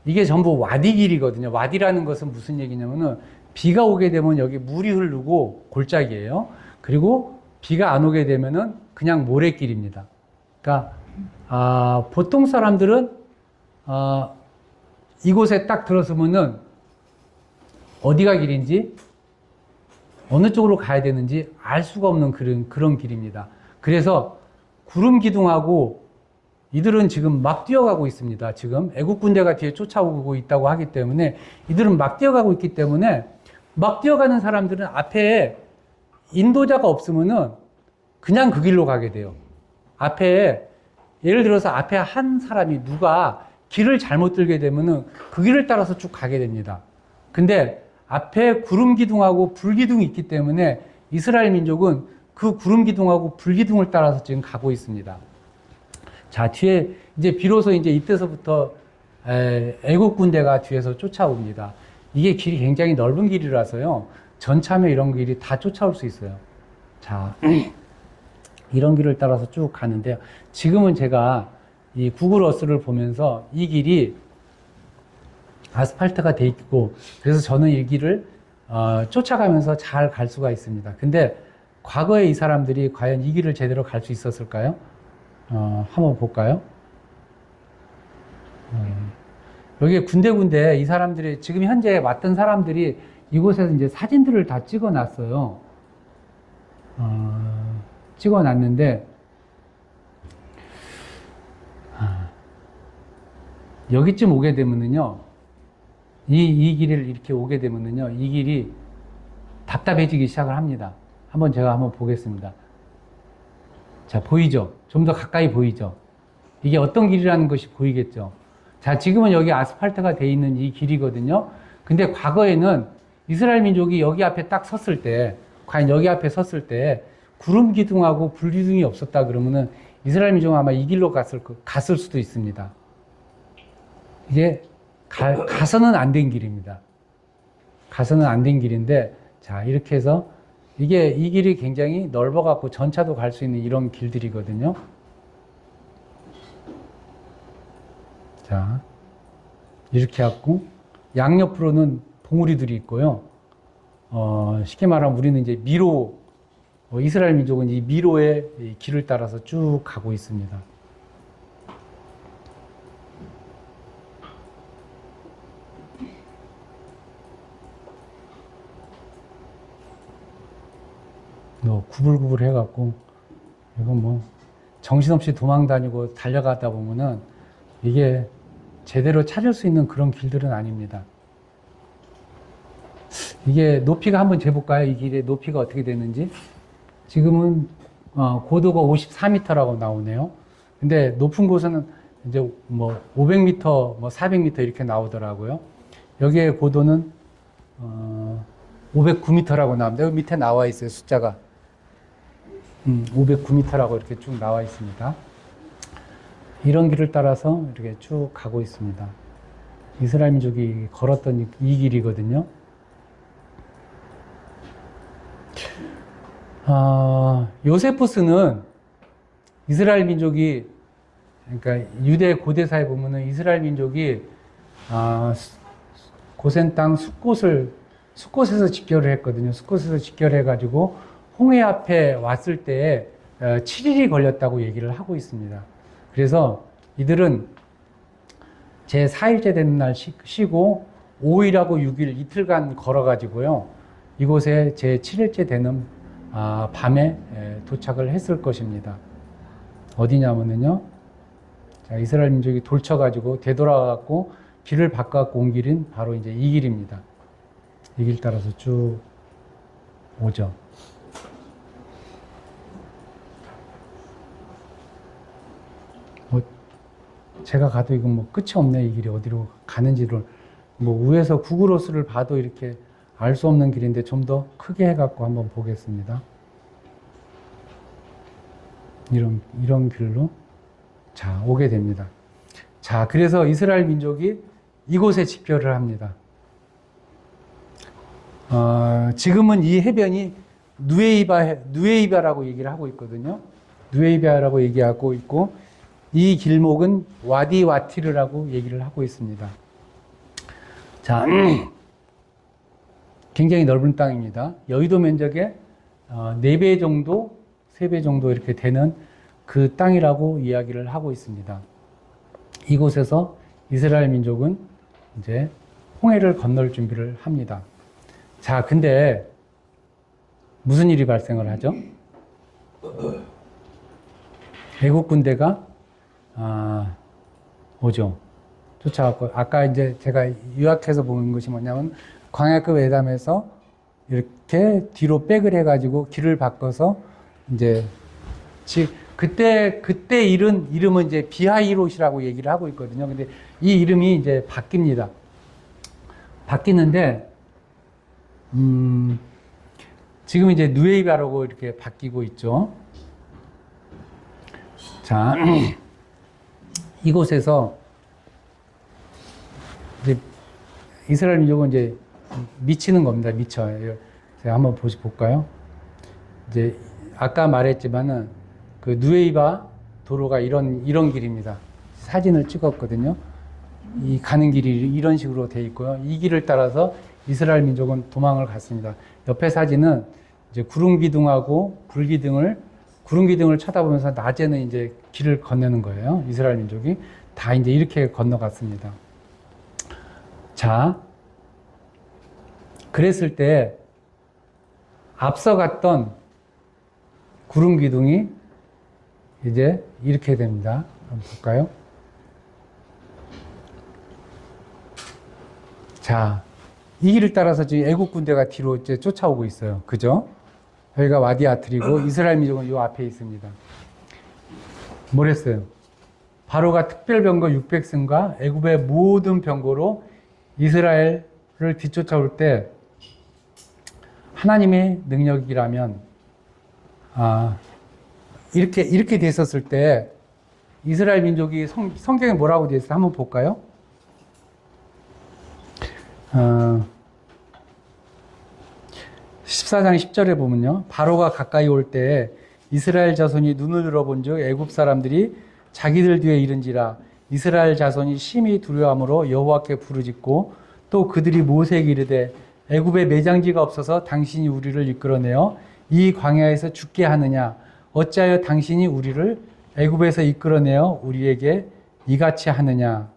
이게 전부 와디 길이거든요. 와디라는 것은 무슨 얘기냐면은 비가 오게 되면 여기 물이 흐르고 골짜기예요. 그리고 비가 안 오게 되면은 그냥 모래길입니다. 그러니까 보통 사람들은 이곳에 딱 들어서면은 어디가 길인지 어느 쪽으로 가야 되는지 알 수가 없는 그런 길입니다. 그래서 구름 기둥하고 이들은 지금 막 뛰어가고 있습니다. 지금 애국 군대가 뒤에 쫓아오고 있다고 하기 때문에 이들은 막 뛰어가고 있기 때문에 막 뛰어가는 사람들은 앞에 인도자가 없으면은 그냥 그 길로 가게 돼요. 앞에 예를 들어서 앞에 한 사람이 누가 길을 잘못 들게 되면은 그 길을 따라서 쭉 가게 됩니다. 근데 앞에 구름 기둥하고 불 기둥이 있기 때문에 이스라엘 민족은 그 구름 기둥하고 불 기둥을 따라서 지금 가고 있습니다. 자, 뒤에 이제 비로소 이제 이때서부터 애국 군대가 뒤에서 쫓아옵니다. 이게 길이 굉장히 넓은 길이라서요. 전참에 이런 길이 다 쫓아올 수 있어요. 자, 이런 길을 따라서 쭉 가는데요. 지금은 제가 이 구글 어스를 보면서 이 길이 아스팔트가 돼 있고 그래서 저는 이 길을 쫓아가면서 잘 갈 수가 있습니다. 근데 과거에 이 사람들이 과연 이 길을 제대로 갈 수 있었을까요? 한번 볼까요? 여기 군데군데 이 사람들이 지금 현재 왔던 사람들이 이곳에서 이제 사진들을 다 찍어 놨어요. 찍어 놨는데 여기쯤 오게 되면은요, 이 길을 이렇게 오게 되면은요, 이 길이 답답해지기 시작을 합니다. 제가 한번 보겠습니다. 자, 보이죠? 좀 더 가까이 보이죠? 이게 어떤 길이라는 것이 보이겠죠? 자, 지금은 여기 아스팔트가 돼 있는 이 길이거든요. 근데 과거에는 이스라엘 민족이 여기 앞에 딱 섰을 때, 과연 여기 앞에 섰을 때, 구름 기둥하고 불 기둥이 없었다 그러면은 이스라엘 민족은 아마 이 길로 갔을 수도 있습니다. 이게 가서는 안 된 길입니다. 가서는 안 된 길인데, 자, 이렇게 해서 이 길이 굉장히 넓어갖고 전차도 갈 수 있는 이런 길들이거든요. 자, 이렇게 해갖고 양옆으로는 봉우리들이 있고요. 쉽게 말하면 우리는 이제 미로, 이스라엘 민족은 이 미로의 이 길을 따라서 쭉 가고 있습니다. 구불구불 해갖고, 이건 정신없이 도망 다니고 달려가다 보면은 이게 제대로 찾을 수 있는 그런 길들은 아닙니다. 이게 높이가 한번 재볼까요? 이 길의 높이가 어떻게 되는지. 지금은, 고도가 54m라고 나오네요. 근데 높은 곳은 이제 500m, 400m 이렇게 나오더라고요. 여기에 고도는, 509m라고 나옵니다. 여기 밑에 나와 있어요, 숫자가. 509m라고 이렇게 쭉 나와 있습니다. 이런 길을 따라서 이렇게 쭉 가고 있습니다. 이스라엘 민족이 걸었던 이 길이거든요. 요세푸스는 이스라엘 민족이, 그러니까 유대 고대사에 보면은 이스라엘 민족이 고센 땅 숫곳에서 집결을 했거든요. 숫곳에서 집결해가지고 홍해 앞에 왔을 때 7일이 걸렸다고 얘기를 하고 있습니다. 그래서 이들은 제 4일째 되는 날 쉬고 5일하고 6일 이틀간 걸어가지고요. 이곳에 제 7일째 되는 밤에 도착을 했을 것입니다. 어디냐면요. 자, 이스라엘 민족이 돌쳐가지고 되돌아가고 길을 바꿔갖고 온 길은 바로 이제 이 길입니다. 이 길 따라서 쭉 오죠. 제가 가도 이건 끝이 없네. 이 길이 어디로 가는지를 위에서 구글어스를 봐도 이렇게 알 수 없는 길인데 좀 더 크게 해갖고 한번 보겠습니다. 이런 길로 자 오게 됩니다. 자, 그래서 이스라엘 민족이 이곳에 집결을 합니다. 지금은 이 해변이 누에이바라고 얘기를 하고 있거든요. 누에이바라고 얘기하고 있고, 이 길목은 와디 와티르라고 얘기를 하고 있습니다. 자, 굉장히 넓은 땅입니다. 여의도 면적의 4배 정도, 3배 정도 이렇게 되는 그 땅이라고 이야기를 하고 있습니다. 이곳에서 이스라엘 민족은 이제 홍해를 건널 준비를 합니다. 자, 근데 무슨 일이 발생을 하죠? 애국 군대가 오죠. 쫓아왔고, 아까 이제 제가 요약해서 본 것이 뭐냐면, 광야급 회담에서 이렇게 뒤로 백을 해가지고 길을 바꿔서 이제 그때 이름은 이제 비하이롯이라고 얘기를 하고 있거든요. 근데 이 이름이 이제 바뀝니다. 바뀌는데, 지금 이제 누에이바라고 이렇게 바뀌고 있죠. 자, 이곳에서 이제 이스라엘 민족은 이제 미치는 겁니다. 미쳐요. 제가 한번 볼까요? 이제 아까 말했지만은 그 누에이바 도로가 이런 길입니다. 사진을 찍었거든요. 이 가는 길이 이런 식으로 돼 있고요. 이 길을 따라서 이스라엘 민족은 도망을 갔습니다. 옆에 사진은 이제 구름기둥하고 구름기둥을 쳐다보면서 낮에는 이제 길을 건너는 거예요. 이스라엘 민족이 다 이제 이렇게 건너갔습니다. 자, 그랬을 때 앞서 갔던 구름기둥이 이제 이렇게 됩니다. 한번 볼까요? 자, 이 길을 따라서 지금 애국 군대가 뒤로 이제 쫓아오고 있어요. 그죠? 여기가 와디아트리고 이스라엘 민족은 요 앞에 있습니다. 뭐랬어요? 바로가 특별병거 600승과 애굽의 모든 병거로 이스라엘을 뒤쫓아올 때 하나님의 능력이라면 이렇게 됐었을 때 이스라엘 민족이 성경에 뭐라고 되어 있어요? 한번 볼까요? 14장 10절에 보면요. 바로가 가까이 올 때 이스라엘 자손이 눈을 들어본즉 애굽 사람들이 자기들 뒤에 이른지라 이스라엘 자손이 심히 두려워함으로 여호와께 부르짖고 또 그들이 모세에게 이르되 애굽에 매장지가 없어서 당신이 우리를 이끌어내어 이 광야에서 죽게 하느냐 어찌하여 당신이 우리를 애굽에서 이끌어내어 우리에게 이같이 하느냐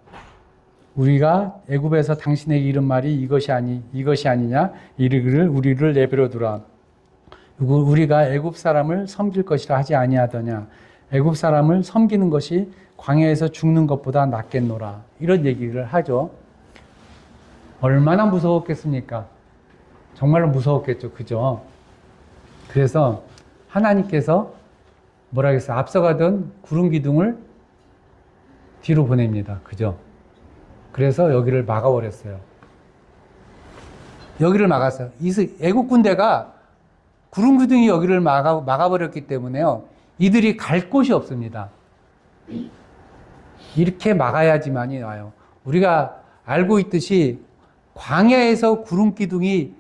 우리가 애굽에서 당신에게 이른 말이 이것이 아니냐 이르기를 우리를 내버려 두라 우리가 애굽 사람을 섬길 것이라 하지 아니하더냐 애굽 사람을 섬기는 것이 광야에서 죽는 것보다 낫겠노라 이런 얘기를 하죠. 얼마나 무서웠겠습니까? 정말로 무서웠겠죠. 그죠? 그래서 하나님께서 뭐라 하겠어요? 앞서가던 구름 기둥을 뒤로 보냅니다. 그죠? 그래서 여기를 막아버렸어요. 여기를 막았어요. 애국 군대가 구름 기둥이 여기를 막아버렸기 때문에요. 이들이 갈 곳이 없습니다. 이렇게 막아야지만이 와요. 우리가 알고 있듯이 광야에서 구름 기둥이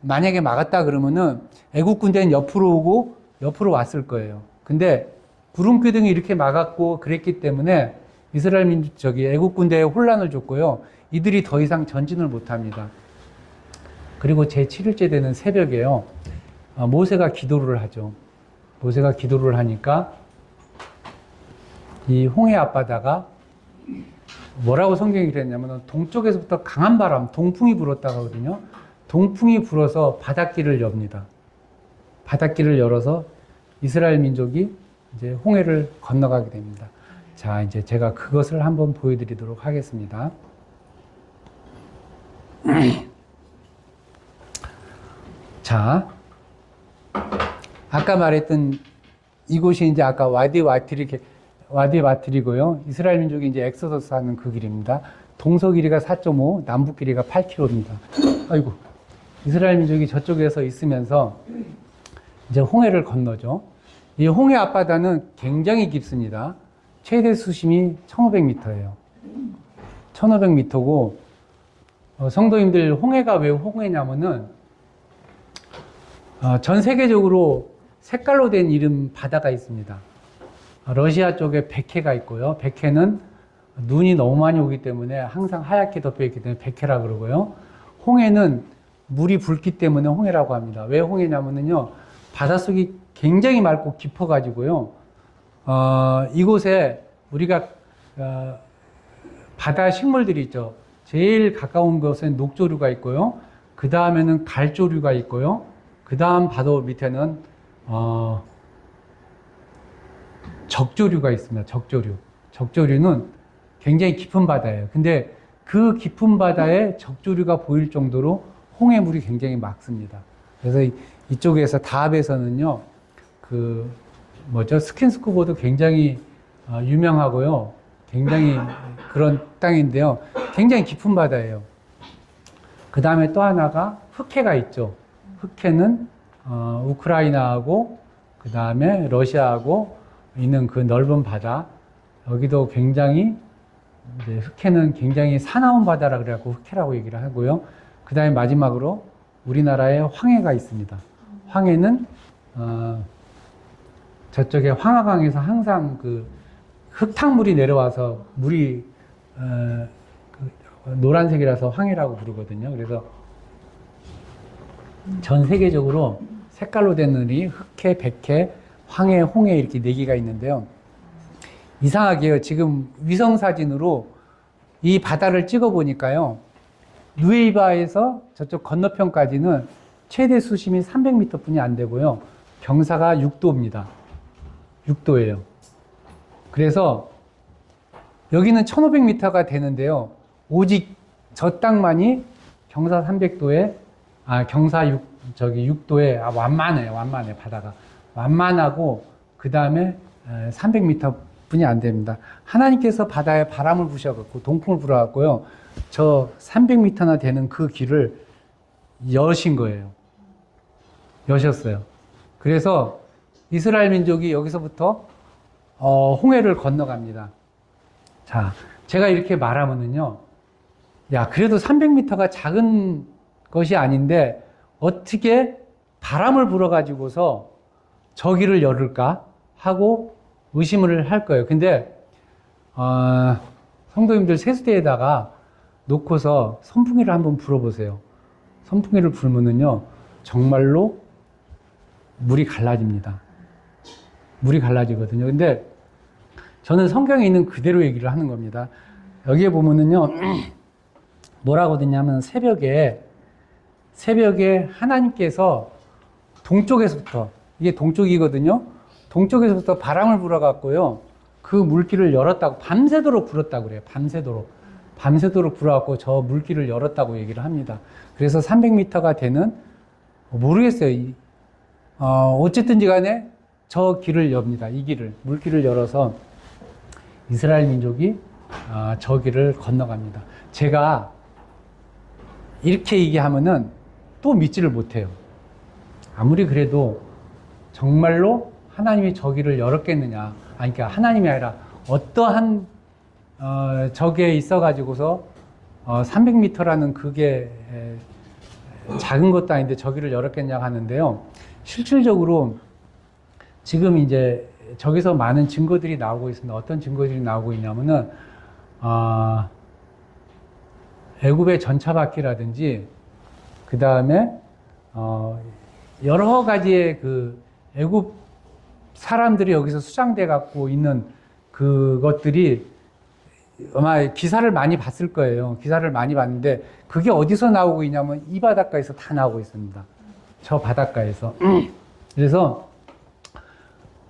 만약에 막았다 그러면은 애국 군대는 옆으로 오고 옆으로 왔을 거예요. 근데 구름 기둥이 이렇게 막았고 그랬기 때문에 이스라엘 애국 군대에 혼란을 줬고요. 이들이 더 이상 전진을 못 합니다. 그리고 제7일째 되는 새벽에요. 모세가 기도를 하죠. 모세가 기도를 하니까 이 홍해 앞바다가 뭐라고 성경이 그랬냐면 동쪽에서부터 강한 바람, 동풍이 불었다고 하거든요. 동풍이 불어서 바닷길을 엽니다. 바닷길을 열어서 이스라엘 민족이 이제 홍해를 건너가게 됩니다. 자, 이제 제가 그것을 한번 보여드리도록 하겠습니다. 자, 아까 말했던 이곳이 이제 아까 와디와트리고요. 이스라엘 민족이 이제 엑소더스 하는 그 길입니다. 동서 길이가 4.5, 남북 길이가 8km입니다. 아이고, 이스라엘 민족이 저쪽에서 있으면서 이제 홍해를 건너죠. 이 홍해 앞바다는 굉장히 깊습니다. 최대 수심이 1500m예요. 1500m고, 성도님들 홍해가 왜 홍해냐면은, 전 세계적으로 색깔로 된 이름 바다가 있습니다. 러시아 쪽에 백해가 있고요. 백해는 눈이 너무 많이 오기 때문에 항상 하얗게 덮여 있기 때문에 백해라 그러고요. 홍해는 물이 붉기 때문에 홍해라고 합니다. 왜 홍해냐면요, 바닷속이 굉장히 맑고 깊어가지고요. 이곳에 우리가 바다 식물들이 있죠. 제일 가까운 곳엔 녹조류가 있고요. 그 다음에는 갈조류가 있고요. 그 다음 바다 밑에는 적조류가 있습니다. 적조류. 적조류는 굉장히 깊은 바다예요. 근데 그 깊은 바다에 적조류가 보일 정도로 홍해물이 굉장히 맑습니다. 그래서 이쪽에서 다합에서는요, 스킨스쿠버도 굉장히 유명하고요. 굉장히 그런 땅인데요. 굉장히 깊은 바다예요. 그 다음에 또 하나가 흑해가 있죠. 흑해는 우크라이나하고 그 다음에 러시아하고 있는 그 넓은 바다. 여기도 굉장히 흑해는 굉장히 사나운 바다라 그래갖고 흑해라고 얘기를 하고요. 그 다음에 마지막으로 우리나라에 황해가 있습니다. 황해는 저쪽에 황하강에서 항상 그 흙탕물이 내려와서 물이 노란색이라서 황해라고 부르거든요. 그래서 전 세계적으로 색깔로 된 눈이 흑해, 백해, 황해, 홍해 이렇게 4개가 있는데요. 이상하게요. 지금 위성사진으로 이 바다를 찍어 보니까요. 누에이바에서 저쪽 건너편까지는 최대 수심이 300m 뿐이 안 되고요. 경사가 6도입니다. 6도예요. 그래서 여기는 1500m가 되는데요. 오직 저 땅만이 경사 300도에, 경사 6도에, 완만해, 바다가. 완만하고, 그 다음에 300m 뿐이 안 됩니다. 하나님께서 바다에 바람을 부셔갖고, 동풍을 불어갖고요. 저 300m나 되는 그 길을 여신 거예요. 여셨어요. 그래서 이스라엘 민족이 여기서부터 홍해를 건너갑니다. 자, 제가 이렇게 말하면은요, 야, 그래도 300m가 작은 것이 아닌데 어떻게 바람을 불어가지고서 저 길을 열을까 하고 의심을 할 거예요. 근데 성도님들 세수대에다가 놓고서 선풍기를 한번 불어보세요. 선풍기를 불면은요, 정말로 물이 갈라집니다. 물이 갈라지거든요. 근데 저는 성경에 있는 그대로 얘기를 하는 겁니다. 여기에 보면은요, 뭐라고 되냐면 새벽에 하나님께서 동쪽에서부터, 이게 동쪽이거든요. 동쪽에서부터 바람을 불어갖고요, 그 물길을 열었다고, 밤새도록 불었다고 그래요. 밤새도록 불어갖고 저 물길을 열었다고 얘기를 합니다. 그래서 300m가 되는, 모르겠어요. 어쨌든지 간에 저 길을 엽니다. 이 길을, 물길을 열어서 이스라엘 민족이 저 길을 건너갑니다. 제가 이렇게 얘기하면은 또 믿지를 못해요. 아무리 그래도 정말로 하나님이 저 길을 열었겠느냐. 그러니까 하나님이 아니라 어떠한 저기에 있어가지고서 300m라는 그게 작은 것도 아닌데 저기를 열었겠냐고 하는데요. 실질적으로 지금 이제 저기서 많은 증거들이 나오고 있습니다. 어떤 증거들이 나오고 있냐면은 애굽의 전차바퀴라든지 그 다음에 여러 가지의 그 애굽 사람들이 여기서 수장돼 갖고 있는 그것들이 아마 기사를 많이 봤을 거예요. 기사를 많이 봤는데 그게 어디서 나오고 있냐면 이 바닷가에서 다 나오고 있습니다. 저 바닷가에서. 그래서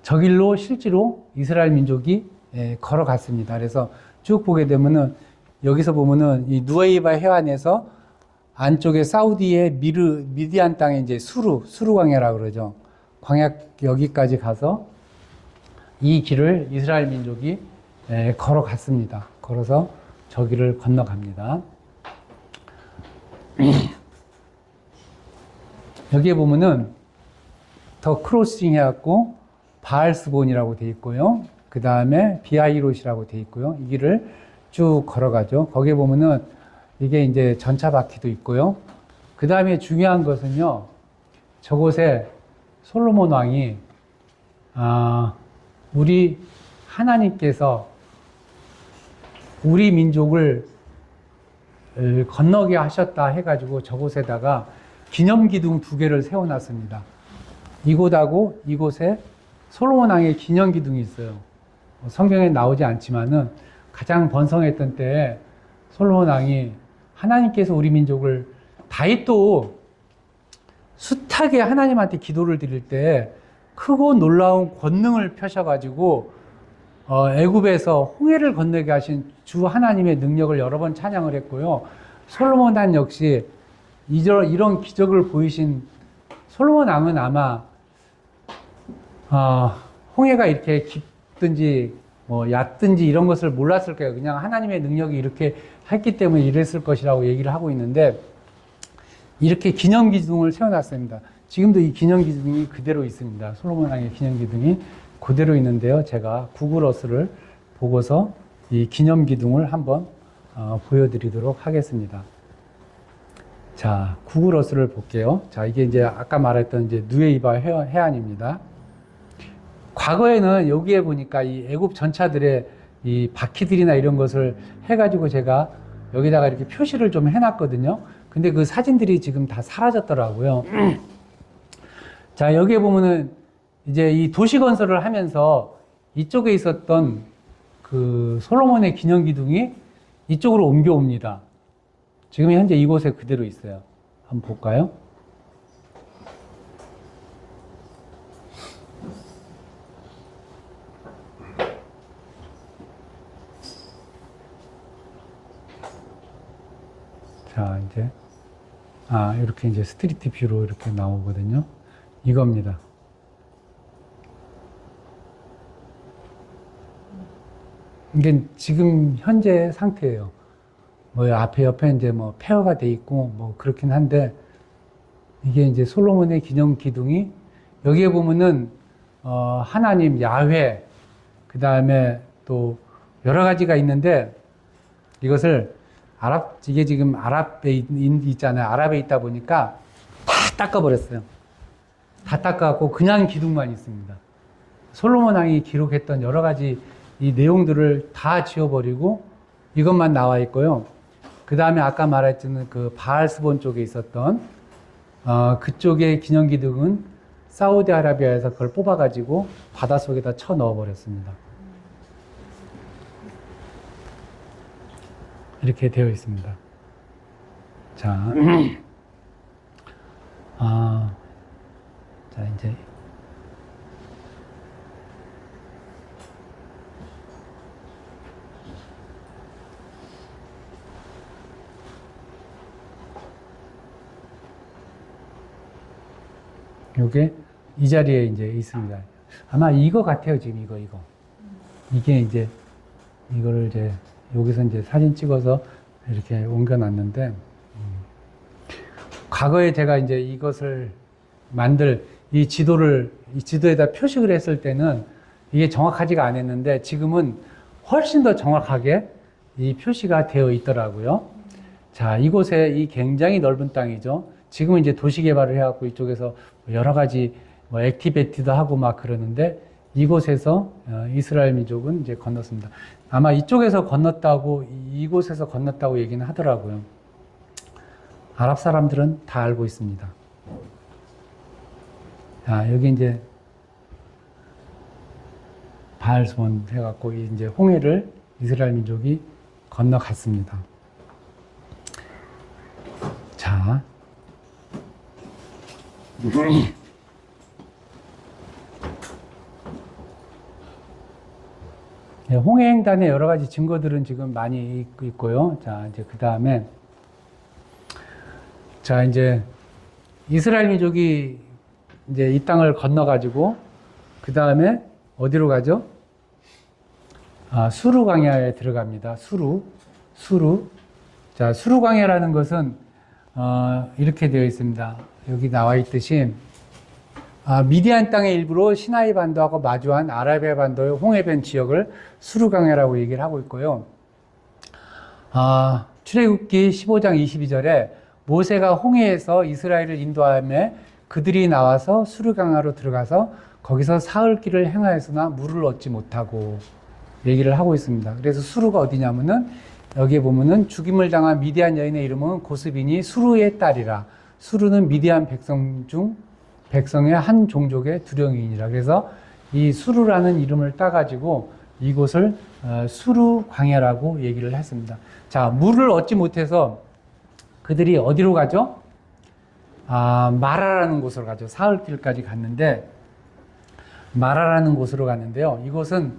저 길로 실제로 이스라엘 민족이 걸어갔습니다. 그래서 쭉 보게 되면은 여기서 보면은 이 누에이바 해안에서 안쪽에 사우디의 미디안 땅에 이제 수루 광야라고 그러죠. 광야 여기까지 가서 이 길을 이스라엘 민족이 걸어갔습니다. 걸어서 저 길을 건너갑니다. 여기에 보면은 더 크로싱 해갖고 바알스본이라고 돼 있고요. 그 다음에 비아이롯이라고 돼 있고요. 이 길을 쭉 걸어가죠. 거기에 보면은 이게 이제 전차 바퀴도 있고요. 그 다음에 중요한 것은요, 저곳에 솔로몬 왕이 우리 하나님께서 우리 민족을 건너게 하셨다 해가지고 저곳에다가 기념기둥 2개를 세워놨습니다. 이곳하고 이곳에 솔로몬 왕의 기념기둥이 있어요. 성경에 나오지 않지만은 가장 번성했던 때에 솔로몬 왕이 하나님께서 우리 민족을 다윗도 숱하게 하나님한테 기도를 드릴 때 크고 놀라운 권능을 펴셔가지고 애굽에서 홍해를 건너게 하신 주 하나님의 능력을 여러 번 찬양을 했고요. 솔로몬 왕 역시 이런 기적을 보이신 솔로몬 왕은 아마 홍해가 이렇게 깊든지 뭐 얕든지 이런 것을 몰랐을 거예요. 그냥 하나님의 능력이 이렇게 했기 때문에 이랬을 것이라고 얘기를 하고 있는데 이렇게 기념기둥을 세워놨습니다. 지금도 이 기념기둥이 그대로 있습니다. 솔로몬 왕의 기념기둥이 그대로 있는데요. 제가 구글 어스를 보고서 이 기념기둥을 한번 보여드리도록 하겠습니다. 자, 구글 어스를 볼게요. 자, 이게 이제 아까 말했던 이제 누에이바 해안입니다. 과거에는 여기에 보니까 이 애굽 전차들의 이 바퀴들이나 이런 것을 해가지고 제가 여기다가 이렇게 표시를 좀 해놨거든요. 근데 그 사진들이 지금 다 사라졌더라고요. 자, 여기에 보면은 이제 이 도시 건설을 하면서 이쪽에 있었던 그 솔로몬의 기념기둥이 이쪽으로 옮겨옵니다. 지금 현재 이곳에 그대로 있어요. 한번 볼까요? 자, 이제, 이렇게 이제 스트리트 뷰로 이렇게 나오거든요. 이겁니다. 이게 지금 현재 상태예요. 뭐 앞에 옆에 이제 뭐 폐허가 돼 있고 뭐 그렇긴 한데 이게 이제 솔로몬의 기념 기둥이 여기에 보면은 하나님 야훼 그 다음에 또 여러 가지가 있는데 이것을 이게 지금 아랍에 있잖아요. 아랍에 있다 보니까 다 닦아버렸어요. 다 닦아갖고 그냥 기둥만 있습니다. 솔로몬 왕이 기록했던 여러 가지 이 내용들을 다 지워버리고 이것만 나와 있고요. 그 다음에 아까 말했던 그 바알스본 쪽에 있었던 그쪽의 기념기둥은 사우디아라비아에서 그걸 뽑아가지고 바닷속에다 쳐 넣어버렸습니다. 이렇게 되어 있습니다. 자, 자 이제 요게 이 자리에 이제 있습니다. 아마 이거 같아요, 지금 이거. 이게 이제, 이거를 이제, 여기서 이제 사진 찍어서 이렇게 옮겨놨는데, 과거에 제가 이제 이것을 이 지도에다 표식을 했을 때는 이게 정확하지가 않았는데, 지금은 훨씬 더 정확하게 이 표시가 되어 있더라고요. 자, 이곳에 이 굉장히 넓은 땅이죠. 지금은 이제 도시 개발을 해갖고 이쪽에서 여러 가지 뭐 액티비티도 하고 막 그러는데 이곳에서 이스라엘 민족은 이제 건넜습니다. 아마 이쪽에서 건넜다고 이곳에서 건넜다고 얘기는 하더라고요. 아랍 사람들은 다 알고 있습니다. 자, 여기 이제 바알스본 해갖고 이제 홍해를 이스라엘 민족이 건너갔습니다. 자. 홍해횡단의 여러 가지 증거들은 지금 많이 있고요. 자, 이제 그 다음에, 자, 이제 이스라엘 민족이 이제 이 땅을 건너가지고, 그 다음에 어디로 가죠? 수르 광야에 들어갑니다. 수르. 자, 수르 광야라는 것은, 이렇게 되어 있습니다. 여기 나와 있듯이 미디안 땅의 일부로 시나이 반도하고 마주한 아라비아 반도의 홍해변 지역을 수르강야라고 얘기를 하고 있고요. 출애굽기 15장 22절에 모세가 홍해에서 이스라엘을 인도하며 그들이 나와서 수르강야로 들어가서 거기서 사흘 길을 행하였으나 물을 얻지 못하고 얘기를 하고 있습니다. 그래서 수르가 어디냐면은 여기에 보면은 죽임을 당한 미디안 여인의 이름은 고스빈이 수르의 딸이라. 수르는 미디안 백성의 한 종족의 두령이니라. 그래서 이 수르라는 이름을 따가지고 이곳을 수르 광야라고 얘기를 했습니다. 자, 물을 얻지 못해서 그들이 어디로 가죠? 마라라는 곳으로 가죠. 사흘길까지 갔는데 마라라는 곳으로 갔는데요. 이곳은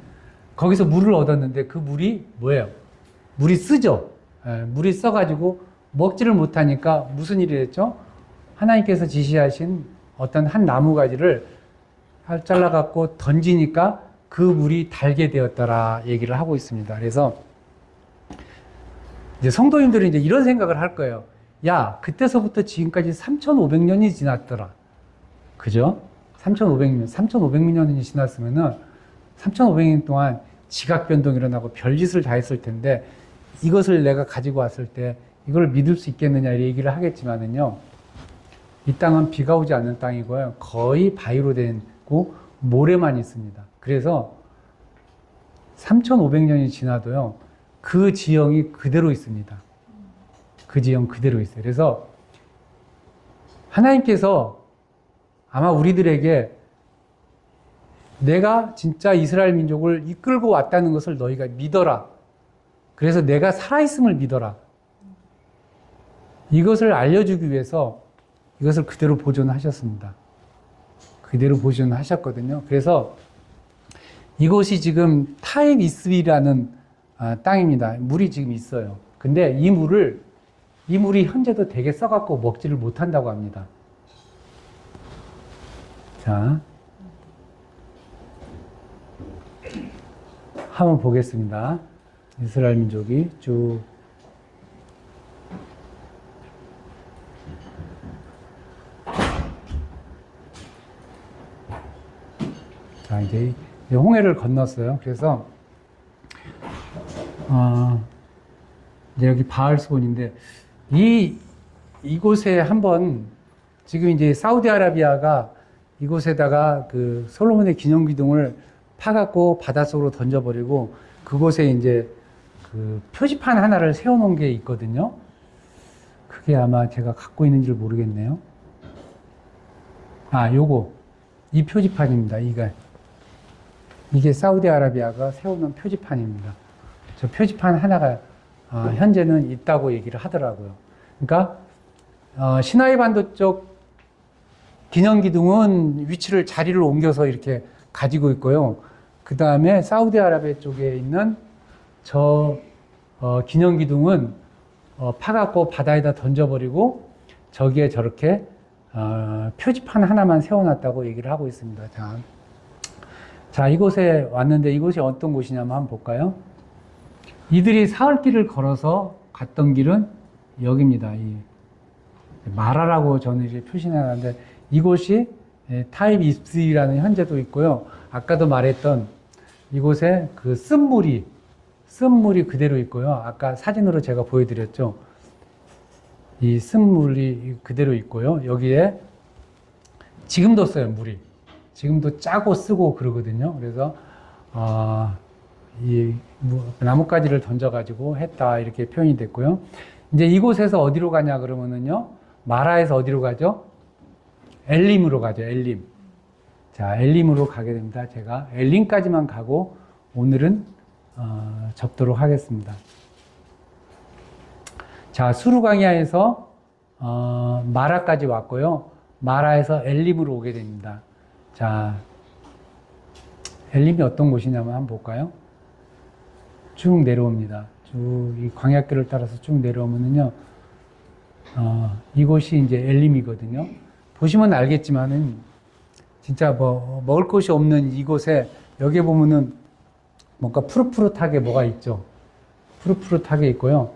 거기서 물을 얻었는데 그 물이 뭐예요? 물이 쓰죠. 물이 써가지고 먹지를 못하니까 무슨 일이 됐죠? 하나님께서 지시하신 어떤 한 나무가지를 잘라갖고 던지니까 그 물이 달게 되었더라 얘기를 하고 있습니다. 그래서 이제 성도님들은 이제 이런 생각을 할 거예요. 야, 그때서부터 지금까지 3,500년이 지났더라. 그죠? 3,500년이 지났으면은 3,500년 동안 지각 변동이 일어나고 별짓을 다 했을 텐데 이것을 내가 가지고 왔을 때 이걸 믿을 수 있겠느냐 이 얘기를 하겠지만은요. 이 땅은 비가 오지 않는 땅이고요. 거의 바위로 된고 모래만 있습니다. 그래서 3,500년이 지나도요. 그 지형이 그대로 있습니다. 그 지형 그대로 있어요. 그래서 하나님께서 아마 우리들에게 내가 진짜 이스라엘 민족을 이끌고 왔다는 것을 너희가 믿어라. 그래서 내가 살아있음을 믿어라. 이것을 알려주기 위해서 이것을 그대로 보존하셨습니다. 그대로 보존하셨거든요. 그래서 이곳이 지금 타입 이스비라는 땅입니다. 물이 지금 있어요. 근데 이 물이 현재도 되게 써갖고 먹지를 못한다고 합니다. 자, 한번 보겠습니다. 이스라엘 민족이 쭉. 자, 이제 홍해를 건넜어요. 그래서, 이제 여기 바알스본인데, 이곳에 한번, 지금 이제 사우디아라비아가 이곳에다가 그 솔로몬의 기념기둥을 파갖고 바닷속으로 던져버리고, 그곳에 이제 그 표지판 하나를 세워놓은 게 있거든요. 그게 아마 제가 갖고 있는지를 모르겠네요. 이 표지판입니다. 이게 사우디아라비아가 세워놓은 표지판입니다. 저 표지판 하나가 현재는 있다고 얘기를 하더라고요. 그러니까 시나이 반도 쪽 기념기둥은 자리를 옮겨서 이렇게 가지고 있고요. 그 다음에 사우디아라비아 쪽에 있는 기념기둥은 파갖고 바다에다 던져버리고 저기에 저렇게 표지판 하나만 세워놨다고 얘기를 하고 있습니다. 자, 이곳에 왔는데 이곳이 어떤 곳이냐면 한번 볼까요? 이들이 사흘길을 걸어서 갔던 길은 여기입니다. 이 마라라고 저는 이제 표시해놨는데 이곳이 타입 입스라는 현재도 있고요. 아까도 말했던 이곳에 그 쓴물이 그대로 있고요. 아까 사진으로 제가 보여드렸죠. 이 쓴물이 그대로 있고요. 여기에 지금도 써요, 물이. 지금도 짜고 쓰고 그러거든요. 그래서 이 나뭇가지를 던져가지고 했다 이렇게 표현이 됐고요. 이제 이곳에서 어디로 가냐 그러면은요. 마라에서 어디로 가죠? 엘림으로 가죠. 엘림. 자, 엘림으로 가게 됩니다. 제가 엘림까지만 가고 오늘은 접도록 하겠습니다. 자, 수르광야에서 마라까지 왔고요. 마라에서 엘림으로 오게 됩니다. 자, 엘림이 어떤 곳이냐면 한번 볼까요? 쭉 내려옵니다. 쭉 이 광야길을 따라서 쭉 내려오면은요, 이곳이 이제 엘림이거든요. 보시면 알겠지만은 진짜 먹을 것이 없는 이곳에 여기 보면은 뭔가 푸릇푸릇하게 뭐가 있죠. 푸릇푸릇하게 있고요.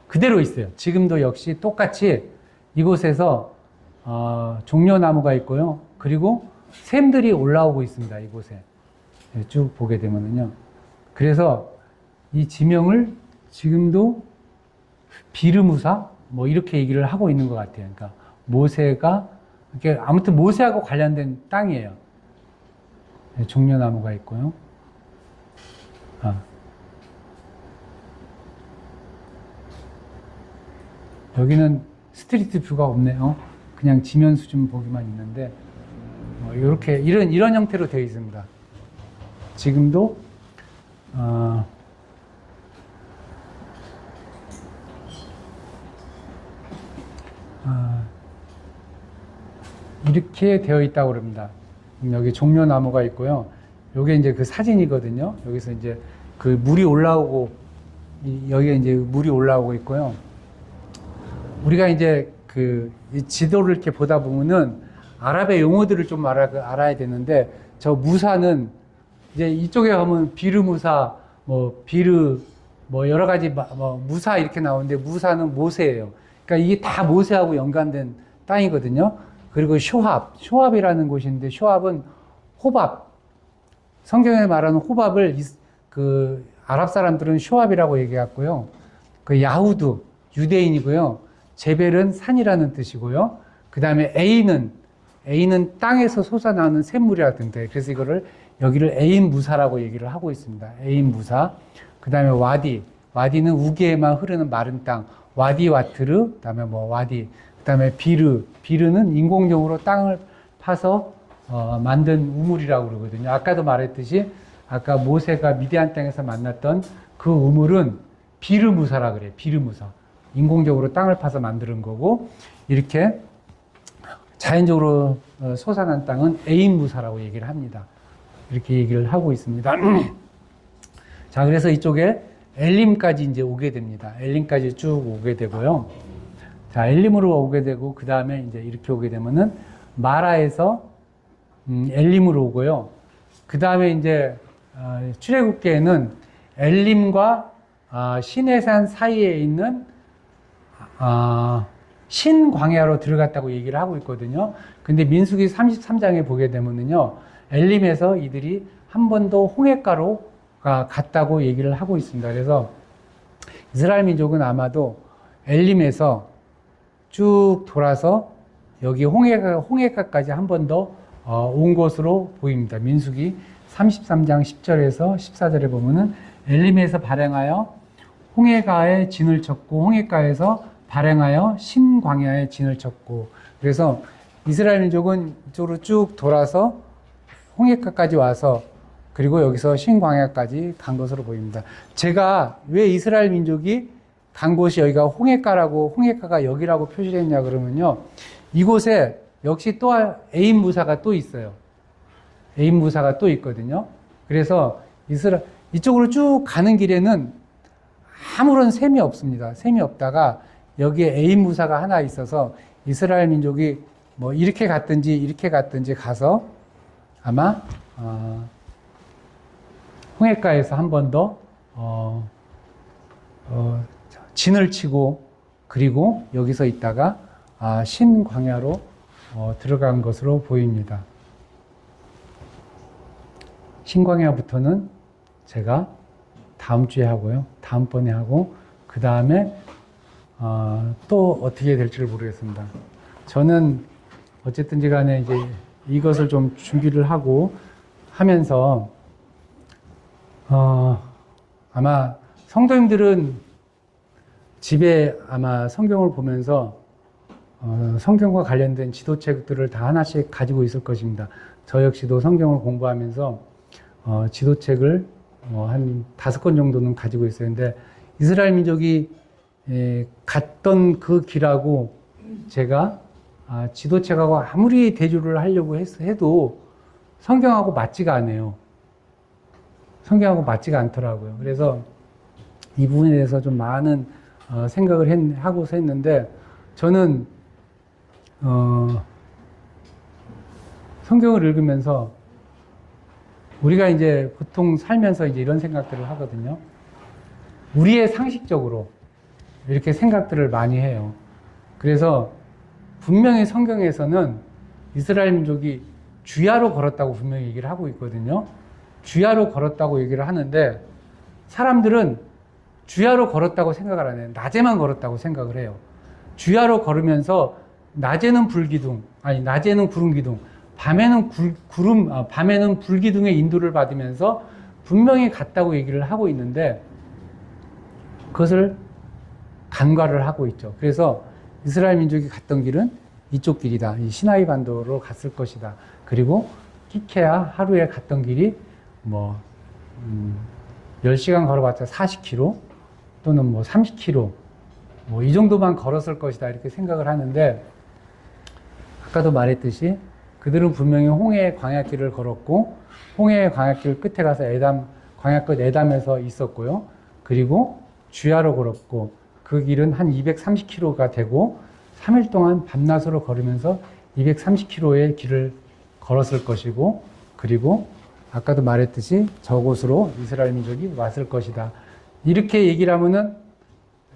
그대로 있어요. 지금도 역시 똑같이 이곳에서 종려나무가 있고요. 그리고 샘들이 올라오고 있습니다. 이곳에 쭉 보게 되면은요. 그래서 이 지명을 지금도 비르무사 뭐 이렇게 얘기를 하고 있는 것 같아요. 그러니까 모세가 이렇게 아무튼 모세하고 관련된 땅이에요. 종려나무가 있고요. 여기는 스트리트 뷰가 없네요. 그냥 지면 수준 보기만 있는데 이렇게 이런 형태로 되어 있습니다. 지금도 이렇게 되어 있다고 그럽니다. 여기 종려나무가 있고요. 요게 이제 그 사진이거든요. 여기서 이제 그 물이 올라오고 여기에 이제 물이 올라오고 있고요. 우리가 이제 이 지도를 이렇게 보다 보면은 아랍의 용어들을 좀 알아야 되는데, 저 무사는 이제 이쪽에 가면 비르무사, 비르, 여러 가지 무사 이렇게 나오는데, 무사는 모세예요. 그러니까 이게 다 모세하고 연관된 땅이거든요. 그리고 쇼합이라는 곳인데, 쇼합은 호밥. 성경에 말하는 호밥을 그 아랍 사람들은 쇼합이라고 얘기했고요. 그 야후드, 유대인이고요. 제벨은 산이라는 뜻이고요. 그 다음에 A는 땅에서 솟아나는 샘물이라던데, 그래서 여기를 에인 무사라고 얘기를 하고 있습니다. 에인 무사. 그 다음에 와디는 우기에만 흐르는 마른 땅. 와디 와트르, 그 다음에 와디. 그 다음에 비르는 인공적으로 땅을 파서 만든 우물이라고 그러거든요. 아까도 말했듯이, 아까 모세가 미디안 땅에서 만났던 그 우물은 비르무사라 그래요. 비르무사. 인공적으로 땅을 파서 만드는 거고, 이렇게 자연적으로 솟아난 땅은 에인무사라고 얘기를 합니다. 이렇게 얘기를 하고 있습니다. 자, 그래서 이쪽에 엘림까지 이제 오게 됩니다. 엘림까지 쭉 오게 되고요. 자, 엘림으로 오게 되고, 그 다음에 이제 이렇게 오게 되면은 마라에서 엘림으로 오고요. 그 다음에 이제 출애굽기에는 엘림과 시내산 사이에 있는 신광야로 들어갔다고 얘기를 하고 있거든요. 근데 민수기 33장에 보게 되면은요, 엘림에서 이들이 한 번도 홍해가로가 갔다고 얘기를 하고 있습니다. 그래서 이스라엘 민족은 아마도 엘림에서 쭉 돌아서 여기 홍해가까지 한 번 더 온 것으로 보입니다. 민수기 33장 10절에서 14절에 보면은 엘림에서 발행하여 홍해가에 진을 쳤고, 홍해가에서 발행하여 신광야에 진을 쳤고. 그래서 이스라엘 민족은 이쪽으로 쭉 돌아서 홍해가까지 와서, 그리고 여기서 신광야까지 간 것으로 보입니다. 제가 왜 이스라엘 민족이 간 곳이 여기가 홍해가가 여기라고 표시를 했냐 그러면요, 이곳에 역시 또 에인 무사가 또 있어요. 에인 무사가 또 있거든요. 그래서 이쪽으로 쭉 가는 길에는 아무런 셈이 없습니다. 셈이 없다가 여기에 에인 무사가 하나 있어서 이스라엘 민족이 이렇게 갔든지 가서 아마 홍해가에서 한 번 더 진을 치고, 그리고 여기서 있다가 신광야로 들어간 것으로 보입니다. 신광야부터는 제가 다음 주에 하고요. 다음번에 하고, 그 다음에 또 어떻게 될지를 모르겠습니다. 저는 어쨌든지 간에 이제 이것을 좀 준비를 하면서 아마 성도님들은 집에 아마 성경을 보면서 성경과 관련된 지도책들을 다 하나씩 가지고 있을 것입니다. 저 역시도 성경을 공부하면서 지도책을 한 5권 정도는 가지고 있어요. 근데 이스라엘 민족이 갔던 그 길하고 제가 지도책하고 아무리 대조를 하려고 해도 성경하고 맞지가 않아요. 성경하고 맞지가 않더라고요. 그래서 이 부분에 대해서 좀 많은 생각을 하고서 했는데, 저는 성경을 읽으면서 우리가 이제 보통 살면서 이제 이런 생각들을 하거든요. 우리의 상식적으로 이렇게 생각들을 많이 해요. 그래서 분명히 성경에서는 이스라엘 민족이 주야로 걸었다고 분명히 얘기를 하고 있거든요. 주야로 걸었다고 얘기를 하는데, 사람들은 주야로 걸었다고 생각을 안 해요. 낮에만 걸었다고 생각을 해요. 주야로 걸으면서 낮에는 구름 기둥, 밤에는 밤에는 불기둥의 인도를 받으면서 분명히 갔다고 얘기를 하고 있는데 그것을 간과를 하고 있죠. 그래서 이스라엘 민족이 갔던 길은 이쪽 길이다. 이 시나이 반도로 갔을 것이다. 그리고 키케야 하루에 갔던 길이 10시간 걸어봤자 40km 또는 30km 이 정도만 걸었을 것이다. 이렇게 생각을 하는데 아까도 말했듯이 그들은 분명히 홍해의 광야길을 걸었고 홍해의 광야길 끝에 가서 광야 끝 에담에서 있었고요. 그리고 주야로 걸었고 그 길은 한 230km가 되고 3일 동안 밤낮으로 걸으면서 230km의 길을 걸었을 것이고 그리고 아까도 말했듯이 저곳으로 이스라엘 민족이 왔을 것이다. 이렇게 얘기를 하면은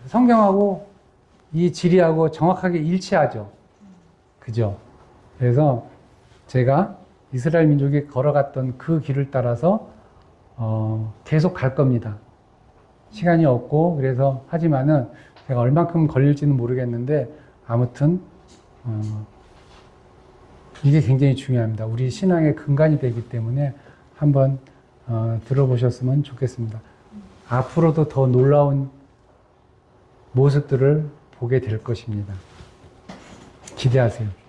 성경하고 이 지리하고 정확하게 일치하죠. 그죠? 그래서 제가 이스라엘 민족이 걸어갔던 그 길을 따라서 계속 갈 겁니다. 시간이 없고 그래서 하지만은 제가 얼만큼 걸릴지는 모르겠는데 아무튼 이게 굉장히 중요합니다. 우리 신앙의 근간이 되기 때문에 한번 들어보셨으면 좋겠습니다. 앞으로도 더 놀라운 모습들을 보게 될 것입니다. 기대하세요.